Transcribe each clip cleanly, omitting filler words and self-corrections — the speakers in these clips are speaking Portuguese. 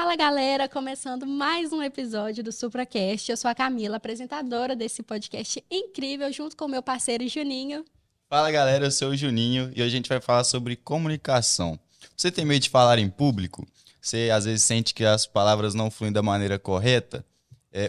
Fala galera, começando mais um episódio do SupraCast. Eu sou a Camila, apresentadora desse podcast incrível, junto com o meu parceiro Juninho. Fala galera, eu sou o Juninho e hoje a gente vai falar sobre comunicação. Você tem medo de falar em público? Você às vezes sente que as palavras não fluem da maneira correta?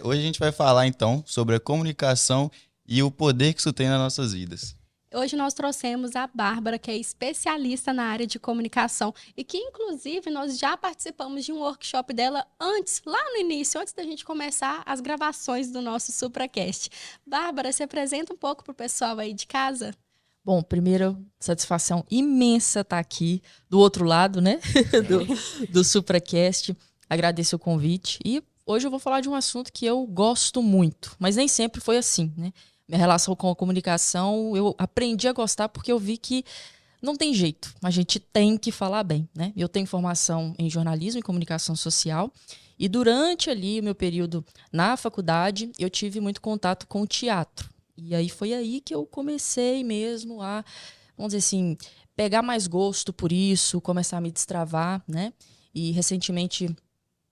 Hoje a gente vai falar então sobre a comunicação e o poder que isso tem nas nossas vidas. Hoje nós trouxemos a Bárbara, que é especialista na área de comunicação e que, inclusive, nós já participamos de um workshop dela antes, lá no início, antes da gente começar as gravações do nosso SupraCast. Bárbara, se apresenta um pouco para o pessoal aí de casa. Bom, primeiro, satisfação imensa estar aqui do outro lado, né, do SupraCast. Agradeço o convite e hoje eu vou falar de um assunto que eu gosto muito, mas nem sempre foi assim, né? Minha relação com a comunicação, eu aprendi a gostar porque eu vi que não tem jeito, a gente tem que falar bem, né? Eu tenho formação em jornalismo e comunicação social e durante ali o meu período na faculdade, eu tive muito contato com o teatro. E aí foi aí que eu comecei mesmo a, vamos dizer assim, pegar mais gosto por isso, começar a me destravar, né? E recentemente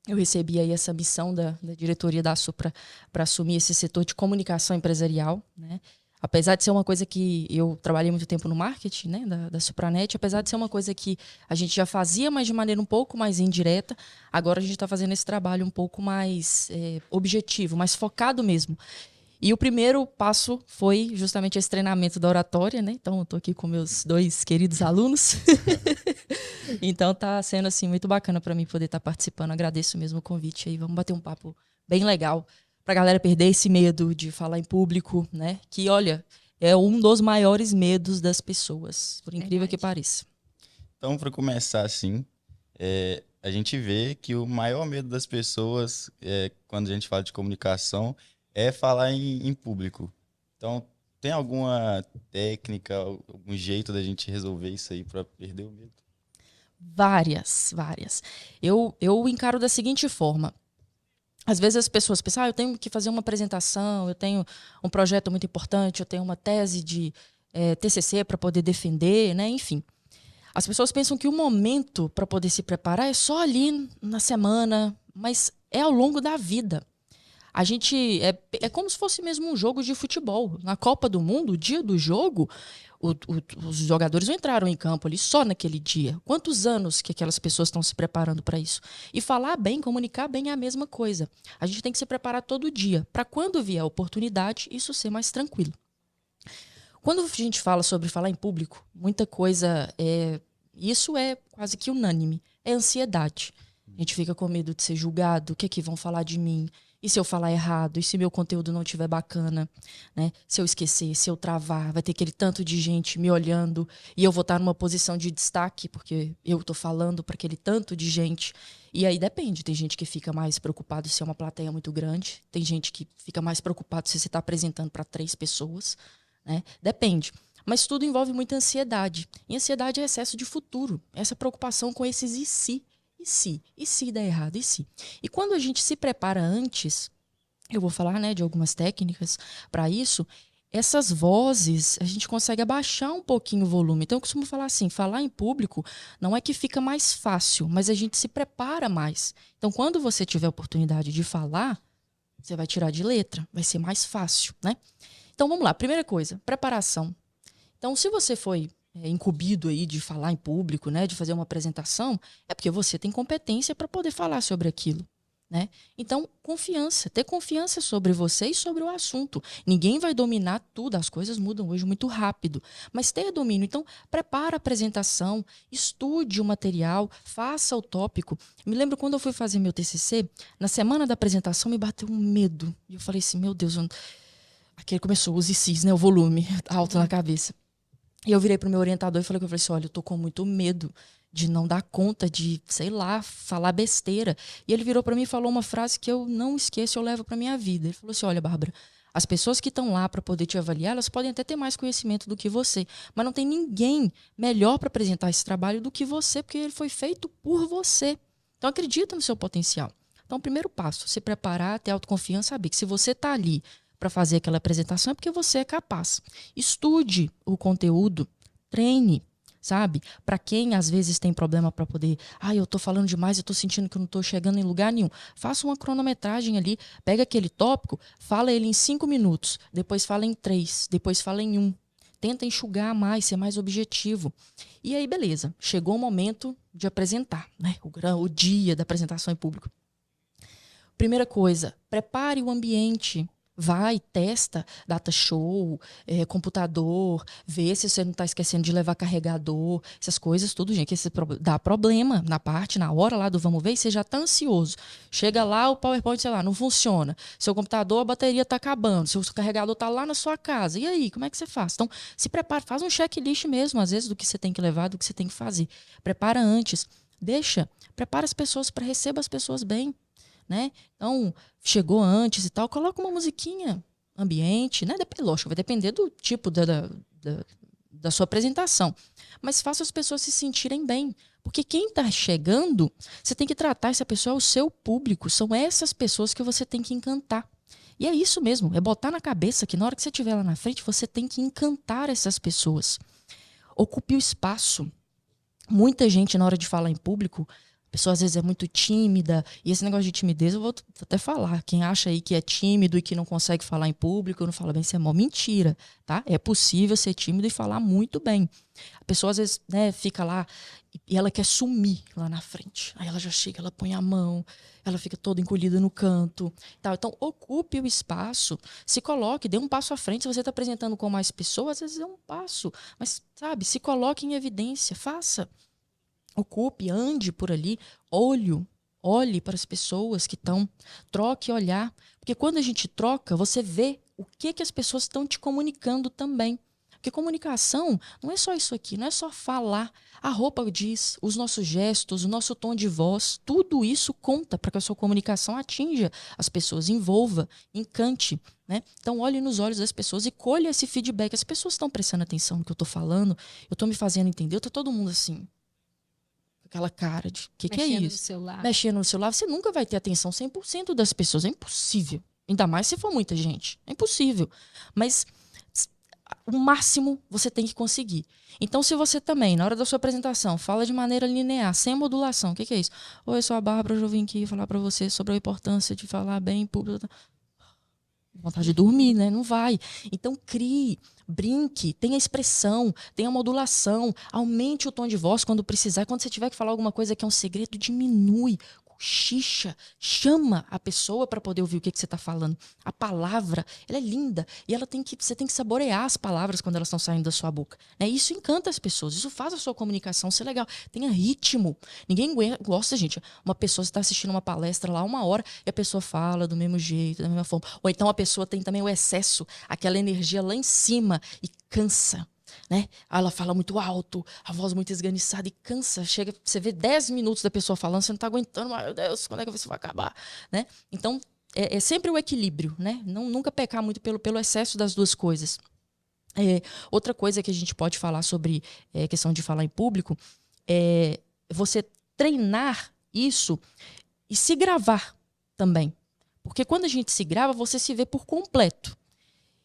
eu recebi aí essa missão da diretoria da Supra para assumir esse setor de comunicação empresarial, né? Apesar de ser uma coisa que eu trabalhei muito tempo no marketing, né, da Supranet, apesar de ser uma coisa que a gente já fazia, mas de maneira um pouco mais indireta, agora a gente está fazendo esse trabalho um pouco mais objetivo, mais focado mesmo. E o primeiro passo foi justamente esse treinamento da oratória, né? Então, eu estou aqui com meus dois queridos alunos. Então, está sendo assim muito bacana para mim poder estar participando. Agradeço mesmo o convite aí. Vamos bater um papo bem legal para a galera perder esse medo de falar em público, né? Que, olha, é um dos maiores medos das pessoas, por incrível que pareça. Então, para começar assim, a gente vê que o maior medo das pessoas, quando a gente fala de comunicação, é falar em público. Então, tem alguma técnica, algum jeito da gente resolver isso aí para perder o medo? Várias. Eu encaro da seguinte forma. Às vezes as pessoas pensam, eu tenho que fazer uma apresentação, eu tenho um projeto muito importante, eu tenho uma tese de TCC para poder defender, né? Enfim. As pessoas pensam que o momento para poder se preparar é só ali na semana, mas é ao longo da vida. A gente é como se fosse mesmo um jogo de futebol. Na Copa do Mundo, o dia do jogo, os jogadores não entraram em campo ali só naquele dia. Quantos anos que aquelas pessoas estão se preparando para isso? E falar bem, comunicar bem é a mesma coisa. A gente tem que se preparar todo dia, para quando vier a oportunidade, isso ser mais tranquilo. Quando a gente fala sobre falar em público, muita coisa isso é quase que unânime, é ansiedade. A gente fica com medo de ser julgado, o que é que vão falar de mim? E se eu falar errado? E se meu conteúdo não estiver bacana? Né? Se eu esquecer, se eu travar, vai ter aquele tanto de gente me olhando e eu vou estar numa posição de destaque porque eu estou falando para aquele tanto de gente. E aí depende. Tem gente que fica mais preocupado se é uma plateia muito grande. Tem gente que fica mais preocupado se você está apresentando para 3 pessoas. Né? Depende. Mas tudo envolve muita ansiedade. E ansiedade é excesso de futuro. Essa preocupação com esses e se. E se der errado? E se? E quando a gente se prepara antes, eu vou falar, né, de algumas técnicas para isso, essas vozes, a gente consegue abaixar um pouquinho o volume. Então, eu costumo falar assim, falar em público não é que fica mais fácil, mas a gente se prepara mais. Então, quando você tiver a oportunidade de falar, você vai tirar de letra, vai ser mais fácil, né? Então, vamos lá. Primeira coisa, preparação. Então, se você foi incumbido aí de falar em público, né, de fazer uma apresentação, é porque você tem competência para poder falar sobre aquilo, né? Então, confiança, ter confiança sobre você e sobre o assunto. Ninguém vai dominar tudo, as coisas mudam hoje muito rápido, mas ter domínio. Então, prepara a apresentação, estude o material, faça o tópico. Me lembro quando eu fui fazer meu TCC, na semana da apresentação me bateu um medo. E eu falei assim, meu Deus, aquele começou os ICs, né, o volume alto na cabeça. E eu virei pro meu orientador e falei assim, olha, eu tô com muito medo de não dar conta de, sei lá, falar besteira. E ele virou para mim e falou uma frase que eu não esqueço, eu levo para minha vida. Ele falou assim, olha, Bárbara, as pessoas que estão lá para poder te avaliar, elas podem até ter mais conhecimento do que você, mas não tem ninguém melhor para apresentar esse trabalho do que você, porque ele foi feito por você. Então acredita no seu potencial. Então, o primeiro passo, se preparar, ter autoconfiança, saber que se você está ali para fazer aquela apresentação é porque você é capaz. Estude o conteúdo, treine, sabe? Para quem às vezes tem problema para poder, eu tô falando demais, eu tô sentindo que eu não tô chegando em lugar nenhum. Faça uma cronometragem ali, pega aquele tópico, fala ele em 5 minutos, depois fala em 3, depois fala em 1. Tenta enxugar mais, ser mais objetivo. E aí, beleza, chegou o momento de apresentar, né? O dia da apresentação em público. Primeira coisa, prepare o ambiente. Vai, testa, data show, computador, vê se você não está esquecendo de levar carregador, essas coisas, tudo, gente. Dá problema na hora lá do vamos ver, e você já está ansioso. Chega lá, o PowerPoint, sei lá, não funciona. Seu computador, a bateria está acabando, seu carregador está lá na sua casa. E aí, como é que você faz? Então, se prepara, faz um checklist mesmo, às vezes, do que você tem que levar, do que você tem que fazer. Prepara antes. Prepara as pessoas para receber as pessoas bem. Né? Então, chegou antes e tal, coloca uma musiquinha ambiente, né? Lógico, vai depender do tipo da sua apresentação. Mas faça as pessoas se sentirem bem. Porque quem está chegando, você tem que tratar essa pessoa, o seu público. São essas pessoas que você tem que encantar. E é isso mesmo, é botar na cabeça que na hora que você estiver lá na frente, você tem que encantar essas pessoas. Ocupe o espaço. Muita gente, na hora de falar em público, a pessoa às vezes é muito tímida, e esse negócio de timidez eu vou até falar. Quem acha aí que é tímido e que não consegue falar em público, não fala bem, isso é mó mentira, tá? É possível ser tímido e falar muito bem. A pessoa às vezes, né, fica lá e ela quer sumir lá na frente. Aí ela já chega, ela põe a mão, ela fica toda encolhida no canto. Tal. Então, ocupe o espaço, se coloque, dê um passo à frente. Se você está apresentando com mais pessoas, às vezes é um passo. Mas, sabe, se coloque em evidência, faça. Ocupe, ande por ali, olhe para as pessoas que estão, troque olhar. Porque quando a gente troca, você vê o que as pessoas estão te comunicando também. Porque comunicação não é só isso aqui, não é só falar. A roupa diz, os nossos gestos, o nosso tom de voz, tudo isso conta para que a sua comunicação atinja as pessoas, envolva, encante. Né? Então, olhe nos olhos das pessoas e colha esse feedback. As pessoas estão prestando atenção no que eu estou falando, eu estou me fazendo entender, está todo mundo assim. Aquela cara de, que é isso? No celular. Mexendo no celular, você nunca vai ter atenção 100% das pessoas. É impossível. Ainda mais se for muita gente. É impossível. Mas o máximo você tem que conseguir. Então, se você também, na hora da sua apresentação, fala de maneira linear, sem modulação, o que é isso? Oi, eu sou a Bárbara, eu vim aqui falar para você sobre a importância de falar bem em público. Vontade de dormir, né? Não vai. Então, crie, brinque, tenha expressão, tenha modulação, aumente o tom de voz quando precisar. Quando você tiver que falar alguma coisa que é um segredo, diminui, cochicha, chama a pessoa para poder ouvir o que você está falando. A palavra, ela é linda e você tem que saborear as palavras quando elas estão saindo da sua boca. Né? Isso encanta as pessoas, isso faz a sua comunicação ser legal. Tenha ritmo. Ninguém gosta, gente. Uma pessoa está assistindo uma palestra lá 1 hora e a pessoa fala do mesmo jeito, da mesma forma. Ou então a pessoa tem também o excesso, aquela energia lá em cima e cansa. Né? Ela fala muito alto, a voz muito esganiçada e cansa. Chega, você vê 10 minutos da pessoa falando, você não está aguentando, meu Deus, quando é que isso vai acabar? Né? Então, é sempre o equilíbrio, né? Nunca pecar muito pelo excesso das duas coisas. Outra coisa que a gente pode falar sobre questão de falar em público é você treinar isso e se gravar também. Porque quando a gente se grava, você se vê por completo.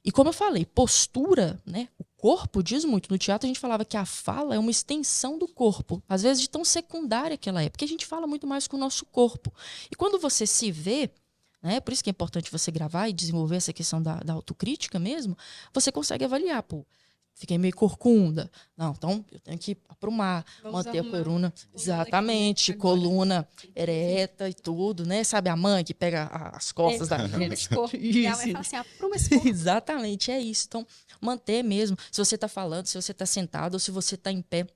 E como eu falei, postura, né? O corpo diz muito. No teatro a gente falava que a fala é uma extensão do corpo. Às vezes de tão secundária que ela é. Porque a gente fala muito mais com o nosso corpo. E quando você se vê, né? Por isso que é importante você gravar e desenvolver essa questão da autocrítica mesmo, você consegue avaliar, pô. Fiquei meio corcunda. Não, então eu tenho que aprumar, manter a coluna. Exatamente, coluna ereta e tudo, né? Sabe a mãe que pega as costas da corpo. E ela vai falar assim, apruma esse corpo. Exatamente, é isso. Então, manter mesmo. Se você está falando, se você está sentado ou se você está em pé,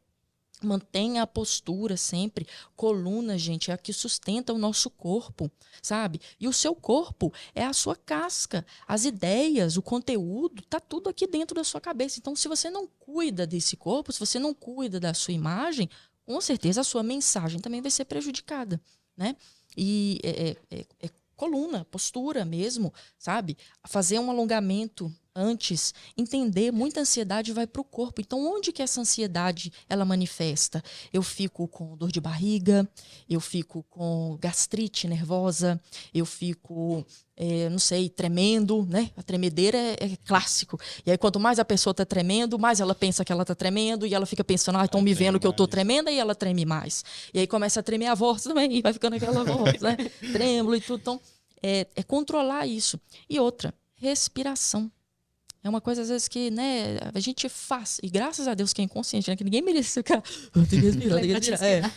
mantenha a postura sempre. Coluna, gente, é a que sustenta o nosso corpo, sabe? E o seu corpo é a sua casca. As ideias, o conteúdo, tá tudo aqui dentro da sua cabeça. Então, se você não cuida desse corpo, se você não cuida da sua imagem, com certeza a sua mensagem também vai ser prejudicada, né? E coluna, postura mesmo, sabe? Fazer um alongamento antes, entender, muita ansiedade vai para o corpo. Então, onde que essa ansiedade ela manifesta? Eu fico com dor de barriga, eu fico com gastrite nervosa, eu fico, não sei, tremendo, né? A tremedeira é clássico. E aí, quanto mais a pessoa está tremendo, mais ela pensa que ela está tremendo, e ela fica pensando, estão me vendo que eu estou tremenda, e ela treme mais. E aí começa a tremer a voz também, e vai ficando aquela voz, né? Trêmulo e tudo. Então, é controlar isso. E outra, respiração. É uma coisa, às vezes, que, né, a gente faz. E graças a Deus que é inconsciente, né? Que ninguém merece ficar. Tem que respirar, tem que respirar.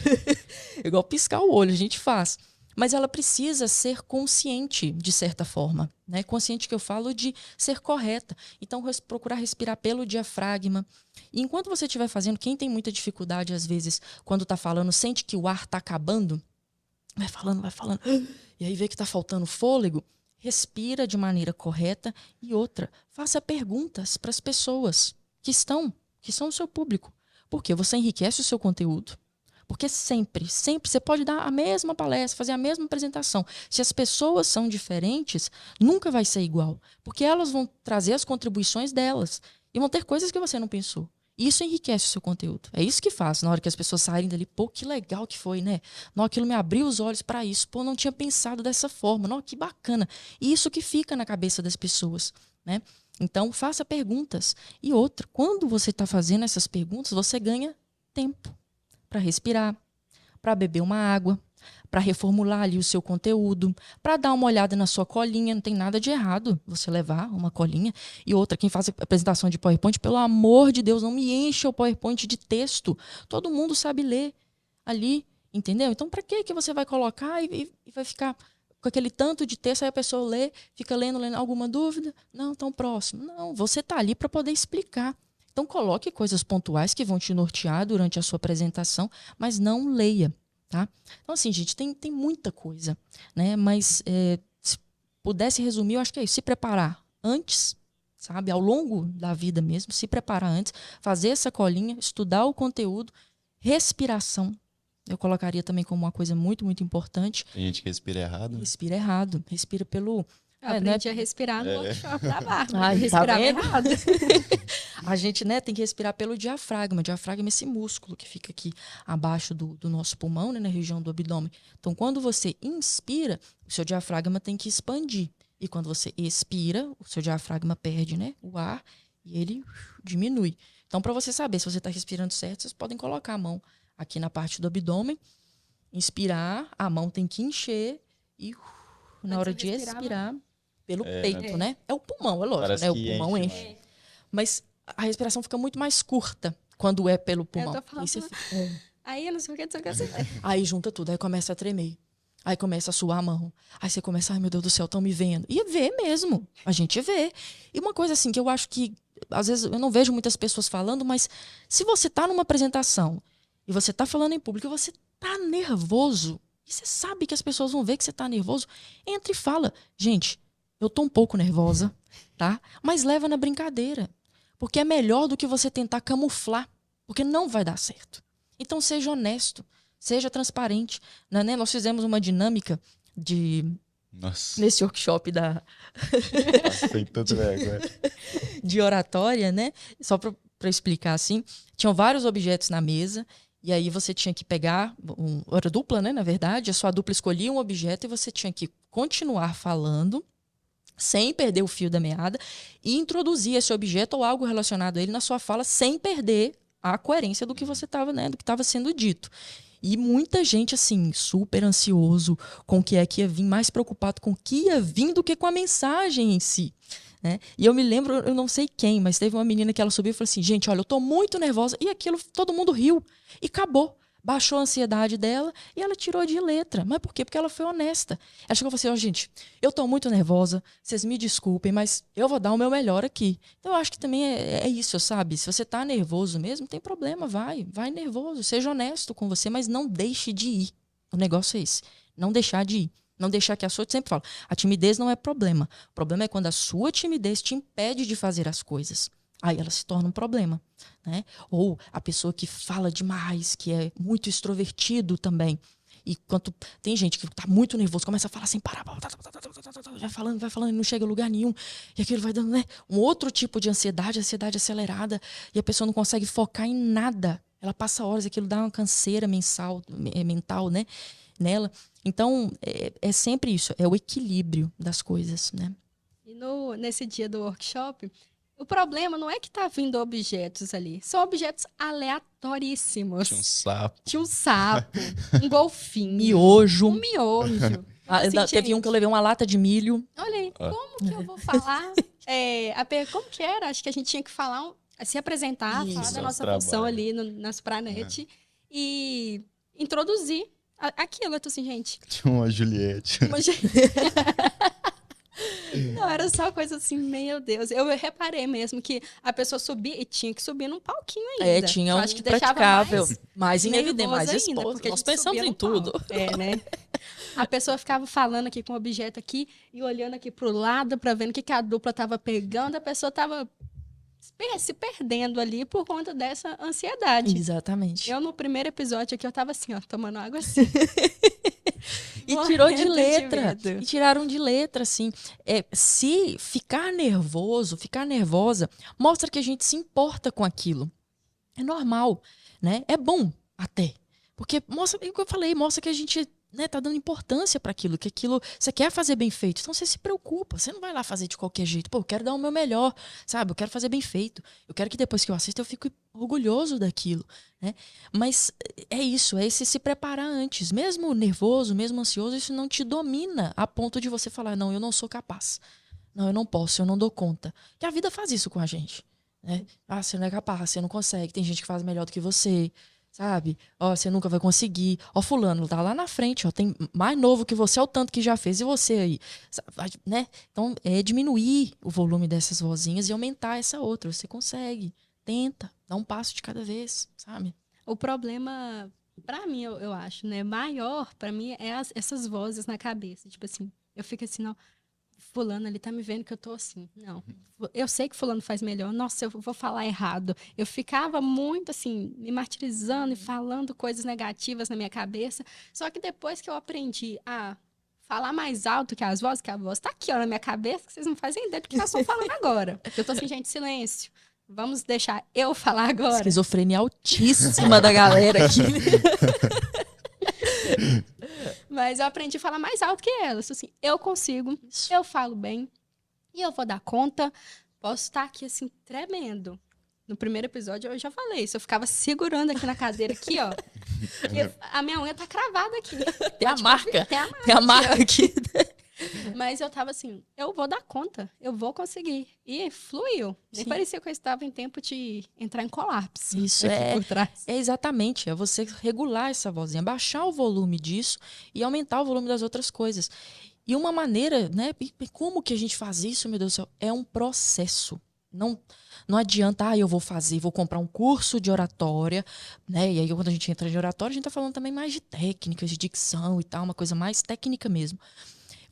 Igual piscar o olho, a gente faz. Mas ela precisa ser consciente, de certa forma. Né? Consciente que eu falo de ser correta. Então, procurar respirar pelo diafragma. E enquanto você estiver fazendo, quem tem muita dificuldade, às vezes, quando está falando, sente que o ar está acabando, vai falando, e aí vê que está faltando fôlego, respira de maneira correta. E outra, faça perguntas para as pessoas que são o seu público. Porque você enriquece o seu conteúdo. Porque sempre você pode dar a mesma palestra, fazer a mesma apresentação. Se as pessoas são diferentes, nunca vai ser igual. Porque elas vão trazer as contribuições delas. E vão ter coisas que você não pensou. E isso enriquece o seu conteúdo. É isso que faz. Na hora que as pessoas saírem dali, pô, que legal que foi, né? Não, aquilo me abriu os olhos para isso. Pô, não tinha pensado dessa forma. Não, que bacana. E isso que fica na cabeça das pessoas, né? Então, faça perguntas. E outra, quando você está fazendo essas perguntas, você ganha tempo para respirar, para beber uma água, para reformular ali o seu conteúdo, para dar uma olhada na sua colinha. Não tem nada de errado você levar uma colinha. E outra, quem faz apresentação de PowerPoint, pelo amor de Deus, não me encha o PowerPoint de texto. Todo mundo sabe ler ali, entendeu? Então, para que você vai colocar e vai ficar com aquele tanto de texto, aí a pessoa lê, fica lendo, alguma dúvida? Não, tão próximo. Não, você está ali para poder explicar. Então, coloque coisas pontuais que vão te nortear durante a sua apresentação, mas não leia. Tá? Então, assim, gente, tem muita coisa, né? Mas se pudesse resumir, eu acho que é isso. Se preparar antes, sabe? Ao longo da vida mesmo, se preparar antes, fazer essa colinha, estudar o conteúdo, respiração. Eu colocaria também como uma coisa muito, muito importante. Tem gente que respira errado. Respira errado. Respira pelo... Eu aprendi a respirar no workshop da Bárbara. Ai, Respirava errado. A gente, né, tem que respirar pelo diafragma. O diafragma é esse músculo que fica aqui abaixo do nosso pulmão, né, na região do abdômen. Então, quando você inspira, o seu diafragma tem que expandir. E quando você expira, o seu diafragma perde, né, o ar e ele diminui. Então, para você saber se você está respirando certo, vocês podem colocar a mão aqui na parte do abdômen, inspirar, a mão tem que encher e na hora de expirar, pelo peito, né? É o pulmão, é lógico, Parece né? O que pulmão enche. Mas a respiração fica muito mais curta quando é pelo pulmão. Eu tô falando, Aí você fica... Aí eu não sei o que, não sei o que. Aí junta tudo, aí começa a tremer. Aí começa a suar a mão. Aí você começa, ai meu Deus do céu, estão me vendo. E vê mesmo, a gente vê. E uma coisa assim, que eu acho que, às vezes, eu não vejo muitas pessoas falando, mas se você tá numa apresentação e você tá falando em público e você tá nervoso, e você sabe que as pessoas vão ver que você tá nervoso, entra e fala, gente, eu tô um pouco nervosa, tá? Mas leva na brincadeira. Porque é melhor do que você tentar camuflar. Porque não vai dar certo. Então, seja honesto. Seja transparente. Né? Nós fizemos uma dinâmica nesse workshop de oratória, né? Só para explicar assim. Tinham vários objetos na mesa. E aí você tinha que pegar, era dupla, né? Na verdade, a sua dupla escolhia um objeto e você tinha que continuar falando sem perder o fio da meada e introduzir esse objeto ou algo relacionado a ele na sua fala sem perder a coerência do que você estava, né, do que estava sendo dito. E muita gente, assim, super ansioso com o que é que ia vir, mais preocupado com o que ia vir do que com a mensagem em si. Né? E eu me lembro, eu não sei quem, mas teve uma menina que ela subiu e falou assim, gente, olha, eu tô muito nervosa. E aquilo, todo mundo riu. E acabou. Baixou a ansiedade dela e ela tirou de letra. Mas por quê? Porque ela foi honesta. Ela chegou e falou assim, gente, eu tô muito nervosa, vocês me desculpem, mas eu vou dar o meu melhor aqui. Então eu acho que também é isso, sabe? Se você tá nervoso mesmo, não tem problema, vai nervoso. Seja honesto com você, mas não deixe de ir. O negócio é esse. Não deixar de ir. Não deixar que a sua... Eu sempre falo, a timidez não é problema. O problema é quando a sua timidez te impede de fazer as coisas. Aí ela se torna um problema. Né? Ou a pessoa que fala demais, que é muito extrovertido também. E quando tem gente que está muito nervoso, começa a falar sem parar. vai falando, não chega a lugar nenhum. E aquilo vai dando, né, um outro tipo de ansiedade acelerada, e a pessoa não consegue focar em nada. Ela passa horas, aquilo dá uma canseira mental, né, nela. Então, é sempre isso, é o equilíbrio das coisas, né? E nesse dia do workshop, o problema não é que tá vindo objetos ali. São objetos aleatoríssimos. Tinha um sapo. Tinha um sapo, um golfinho. Miojo. Um miojo. Assim, Teve um que eu gente, levei uma lata de milho. olha aí, como que eu vou falar? Como que era? Acho que a gente tinha que falar, se apresentar, Isso, falar da nossa trabalho. função ali na Supranet e introduzir aquilo. Eu tô assim, gente. Tinha uma Juliette. Não, era só coisa assim, meu Deus. Eu reparei mesmo que a pessoa subia e tinha que subir num palquinho ainda. Tinha Eu um acho que deixava praticável, mais em nervoso evidência, mais ainda, exposto. porque a Nós gente pensamos subia em no tudo. palco. Né? A pessoa ficava falando aqui com o objeto aqui e olhando aqui pro lado pra ver o que a dupla tava pegando. A pessoa tava se perdendo ali por conta dessa ansiedade. Exatamente. Eu, no primeiro episódio aqui, eu tava assim, ó, tomando água assim. E tirou de Morrendo letra. medo. E tiraram de letra, assim. Se ficar nervoso, ficar nervosa, mostra que a gente se importa com aquilo. É normal, né? É bom até. Porque mostra, é o que eu falei, mostra que a gente, né, tá dando importância para aquilo, que aquilo você quer fazer bem feito. Então você se preocupa, você não vai lá fazer de qualquer jeito. Pô, eu quero dar o meu melhor, sabe? Eu quero fazer bem feito. Eu quero que depois que eu assisto eu fique orgulhoso daquilo, né? Mas é isso, é esse se preparar antes. Mesmo nervoso, mesmo ansioso, isso não te domina a ponto de você falar, não, eu não sou capaz. Não, eu não posso, eu não dou conta. Que a vida faz isso com a gente, né? Ah, você não é capaz, você não consegue. Tem gente que faz melhor do que você, sabe? Ó, você nunca vai conseguir. Ó, fulano, tá lá na frente, ó, tem mais novo que você, é o tanto que já fez, e você aí, né? Então, é diminuir o volume dessas vozinhas e aumentar essa outra. Você consegue, tenta, dá um passo de cada vez, sabe? O problema, pra mim, eu acho, né, maior, pra mim, é essas vozes na cabeça. Tipo assim, eu fico assim, não, fulano ali tá me vendo que eu tô assim. Não, eu sei que fulano faz melhor. Nossa, eu vou falar errado. Eu ficava muito, assim, me martirizando e falando coisas negativas na minha cabeça. Só que depois que eu aprendi a falar mais alto que as vozes, que a voz tá aqui, ó, na minha cabeça, que vocês não fazem ideia do que nós estamos falando agora. Eu tô assim, gente, silêncio. Vamos deixar eu falar agora. Esquizofrenia altíssima da galera aqui. Mas eu aprendi a falar mais alto que elas. Assim, eu consigo, eu falo bem e eu vou dar conta. Posso estar aqui, assim, tremendo. No primeiro episódio eu já falei isso. Eu ficava segurando aqui na cadeira, aqui, ó. E a minha unha tá cravada aqui. Tem a marca. Tem a marca. Tem a marca aqui. Mas eu tava assim, eu vou dar conta, eu vou conseguir. E fluiu. Nem Sim. parecia que eu estava em tempo de entrar em colapso. Isso aqui por trás. É exatamente, é você regular essa vozinha, baixar o volume disso e aumentar o volume das outras coisas. E uma maneira, né, como que a gente faz isso, meu Deus do céu? É um processo. Não adianta, eu vou comprar um curso de oratória, né? E aí quando a gente entra de oratória, a gente tá falando também mais de técnicas, de dicção e tal, uma coisa mais técnica mesmo.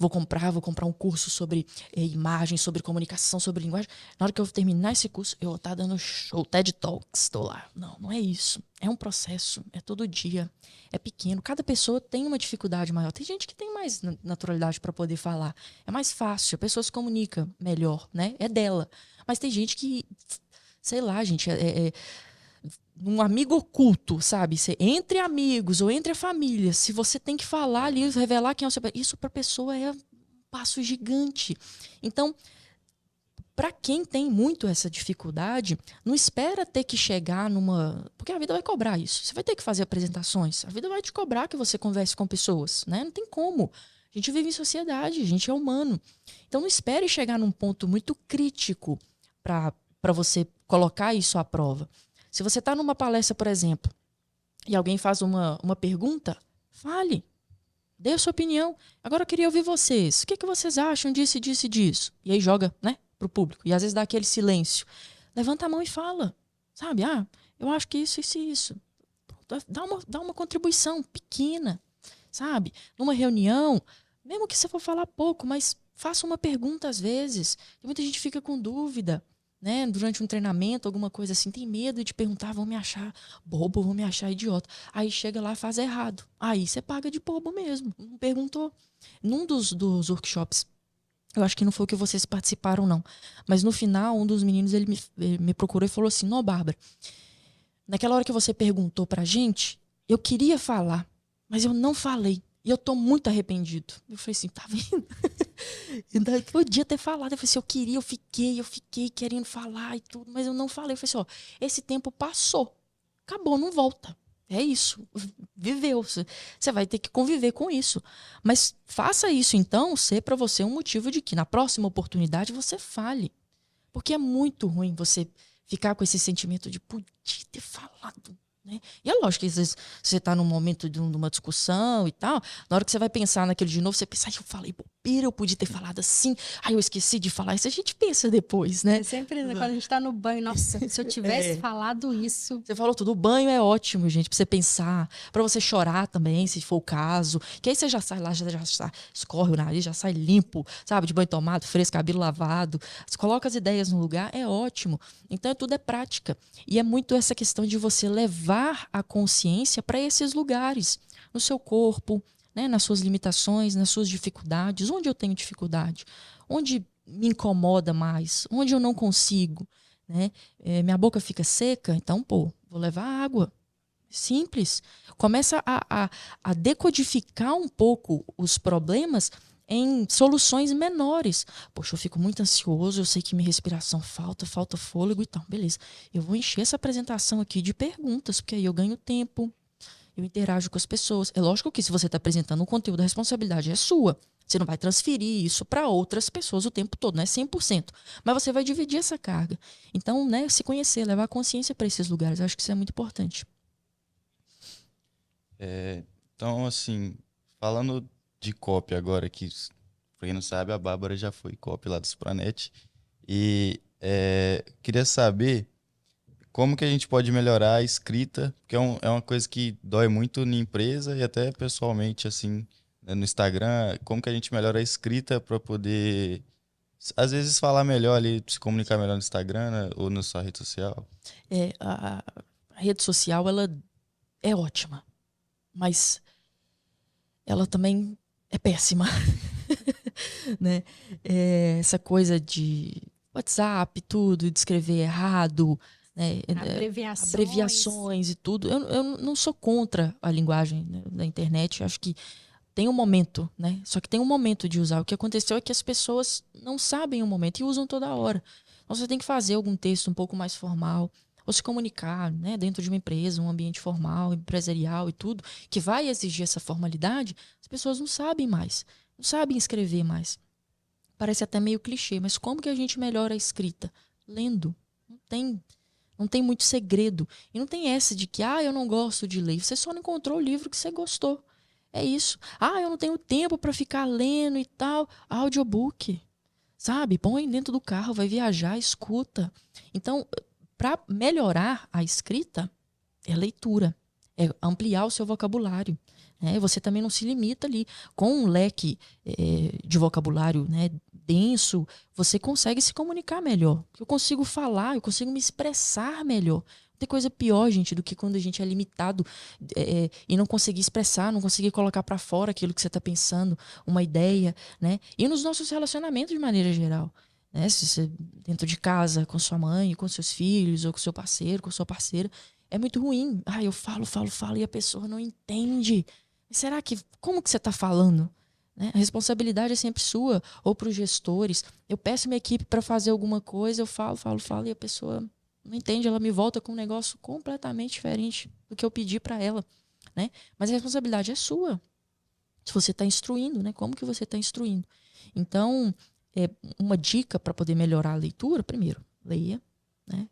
Vou comprar um curso sobre imagem, sobre comunicação, sobre linguagem. Na hora que eu terminar esse curso, eu vou estar dando show, TED Talks, estou lá. Não é isso. É um processo, é todo dia, é pequeno. Cada pessoa tem uma dificuldade maior. Tem gente que tem mais naturalidade para poder falar. É mais fácil, a pessoa se comunica melhor, né? É dela. Mas tem gente que, sei lá, gente, um amigo oculto, sabe? Entre amigos ou entre a família, se você tem que falar ali, revelar quem é o seu pai, isso para a pessoa é um passo gigante. Então, para quem tem muito essa dificuldade, não espera ter que chegar numa... Porque a vida vai cobrar isso. Você vai ter que fazer apresentações. A vida vai te cobrar que você converse com pessoas, né? Não tem como. A gente vive em sociedade, a gente é humano. Então, não espere chegar num ponto muito crítico para você colocar isso à prova. Se você está numa palestra, por exemplo, e alguém faz uma pergunta, fale. Dê a sua opinião. Agora eu queria ouvir vocês. O que vocês acham disso, disso e disso? E aí joga, né, para o público. E às vezes dá aquele silêncio. Levanta a mão e fala. Sabe? Eu acho que isso. Dá uma contribuição pequena. Sabe? Numa reunião, mesmo que você for falar pouco, mas faça uma pergunta às vezes. E muita gente fica com dúvida. Né, durante um treinamento, alguma coisa assim, tem medo de perguntar, vão me achar bobo, vão me achar idiota. Aí chega lá, faz errado. Aí você paga de bobo mesmo, não perguntou. Num dos workshops Eu acho que não foi o que vocês participaram, não. Mas no final, um dos meninos ele me procurou e falou assim: não, Bárbara, naquela hora que você perguntou pra gente, eu queria falar, mas eu não falei. E eu tô muito arrependido. Eu falei assim, tá vendo? Eu podia ter falado. Eu falei assim, eu fiquei querendo falar e tudo, mas eu não falei. Eu falei assim, ó, esse tempo passou. Acabou, não volta. É isso. Viveu. Você vai ter que conviver com isso. Mas faça isso, então, ser para você um motivo de que na próxima oportunidade você fale. Porque é muito ruim você ficar com esse sentimento de podia ter falado. Né? E é lógico que às vezes você está num momento de uma discussão e tal, na hora que você vai pensar naquilo de novo, você pensa, eu falei bobeira, eu podia ter falado assim, eu esqueci de falar isso, a gente pensa depois, né? É sempre quando a gente está no banho, nossa, se eu tivesse falado isso. Você falou tudo, o banho é ótimo, gente, pra você pensar, pra você chorar também, se for o caso, que aí você já sai lá, já escorre o nariz, já sai limpo, sabe, de banho tomado, fresco, cabelo lavado, você coloca as ideias no lugar, é ótimo. Então tudo é prática, e é muito essa questão de você levar a consciência para esses lugares, no seu corpo, né, nas suas limitações, nas suas dificuldades, onde eu tenho dificuldade, onde me incomoda mais, onde eu não consigo, né? Minha boca fica seca, então, vou levar água. Simples. Começa a decodificar um pouco os problemas em soluções menores. Poxa, eu fico muito ansioso, eu sei que minha respiração falta fôlego e tal. Beleza, eu vou encher essa apresentação aqui de perguntas, porque aí eu ganho tempo, eu interajo com as pessoas. É lógico que se você está apresentando um conteúdo, a responsabilidade é sua. Você não vai transferir isso para outras pessoas o tempo todo, não é 100%. Mas você vai dividir essa carga. Então, né, se conhecer, levar a consciência para esses lugares, eu acho que isso é muito importante. Então, assim, falando de copy agora, que pra quem não sabe, a Bárbara já foi copy lá do Supranet. E queria saber como que a gente pode melhorar a escrita, porque é uma coisa que dói muito na empresa e até pessoalmente, assim, né, no Instagram, como que a gente melhora a escrita para poder, às vezes, falar melhor ali, se comunicar melhor no Instagram, né, ou na sua rede social. A rede social, ela é ótima, mas ela também é péssima. Né? Essa coisa de WhatsApp, tudo, de escrever errado, né? Abreviações e tudo. Eu não sou contra a linguagem, né, da internet. Eu acho que tem um momento, né? Só que tem um momento de usar. O que aconteceu é que as pessoas não sabem o momento e usam toda hora. Então você tem que fazer algum texto um pouco mais formal, ou se comunicar, né, dentro de uma empresa, um ambiente formal, empresarial e tudo, que vai exigir essa formalidade. As pessoas não sabem mais, não sabem escrever mais. Parece até meio clichê, mas como que a gente melhora a escrita? Lendo. Não tem muito segredo. E não tem essa de que, eu não gosto de ler. Você só não encontrou o livro que você gostou. É isso. Eu não tenho tempo para ficar lendo e tal. Audiobook. Sabe? Põe dentro do carro, vai viajar, escuta. Então, para melhorar a escrita, é leitura. É ampliar o seu vocabulário. Né? Você também não se limita ali. Com um leque de vocabulário, né, denso, você consegue se comunicar melhor. Eu consigo falar, eu consigo me expressar melhor. Não tem coisa pior, gente, do que quando a gente é limitado e não conseguir expressar, não conseguir colocar para fora aquilo que você está pensando, uma ideia, né? E nos nossos relacionamentos de maneira geral. Né? Se você, dentro de casa, com sua mãe, com seus filhos, ou com seu parceiro, com sua parceira, é muito ruim. Eu falo e a pessoa não entende. Será que... Como que você está falando? Né? A responsabilidade é sempre sua, ou para os gestores. Eu peço minha equipe para fazer alguma coisa, eu falo, e a pessoa não entende, ela me volta com um negócio completamente diferente do que eu pedi para ela. Né? Mas a responsabilidade é sua. Se você está instruindo, né? Como que você está instruindo? Então, uma dica para poder melhorar a leitura, primeiro, leia. Né?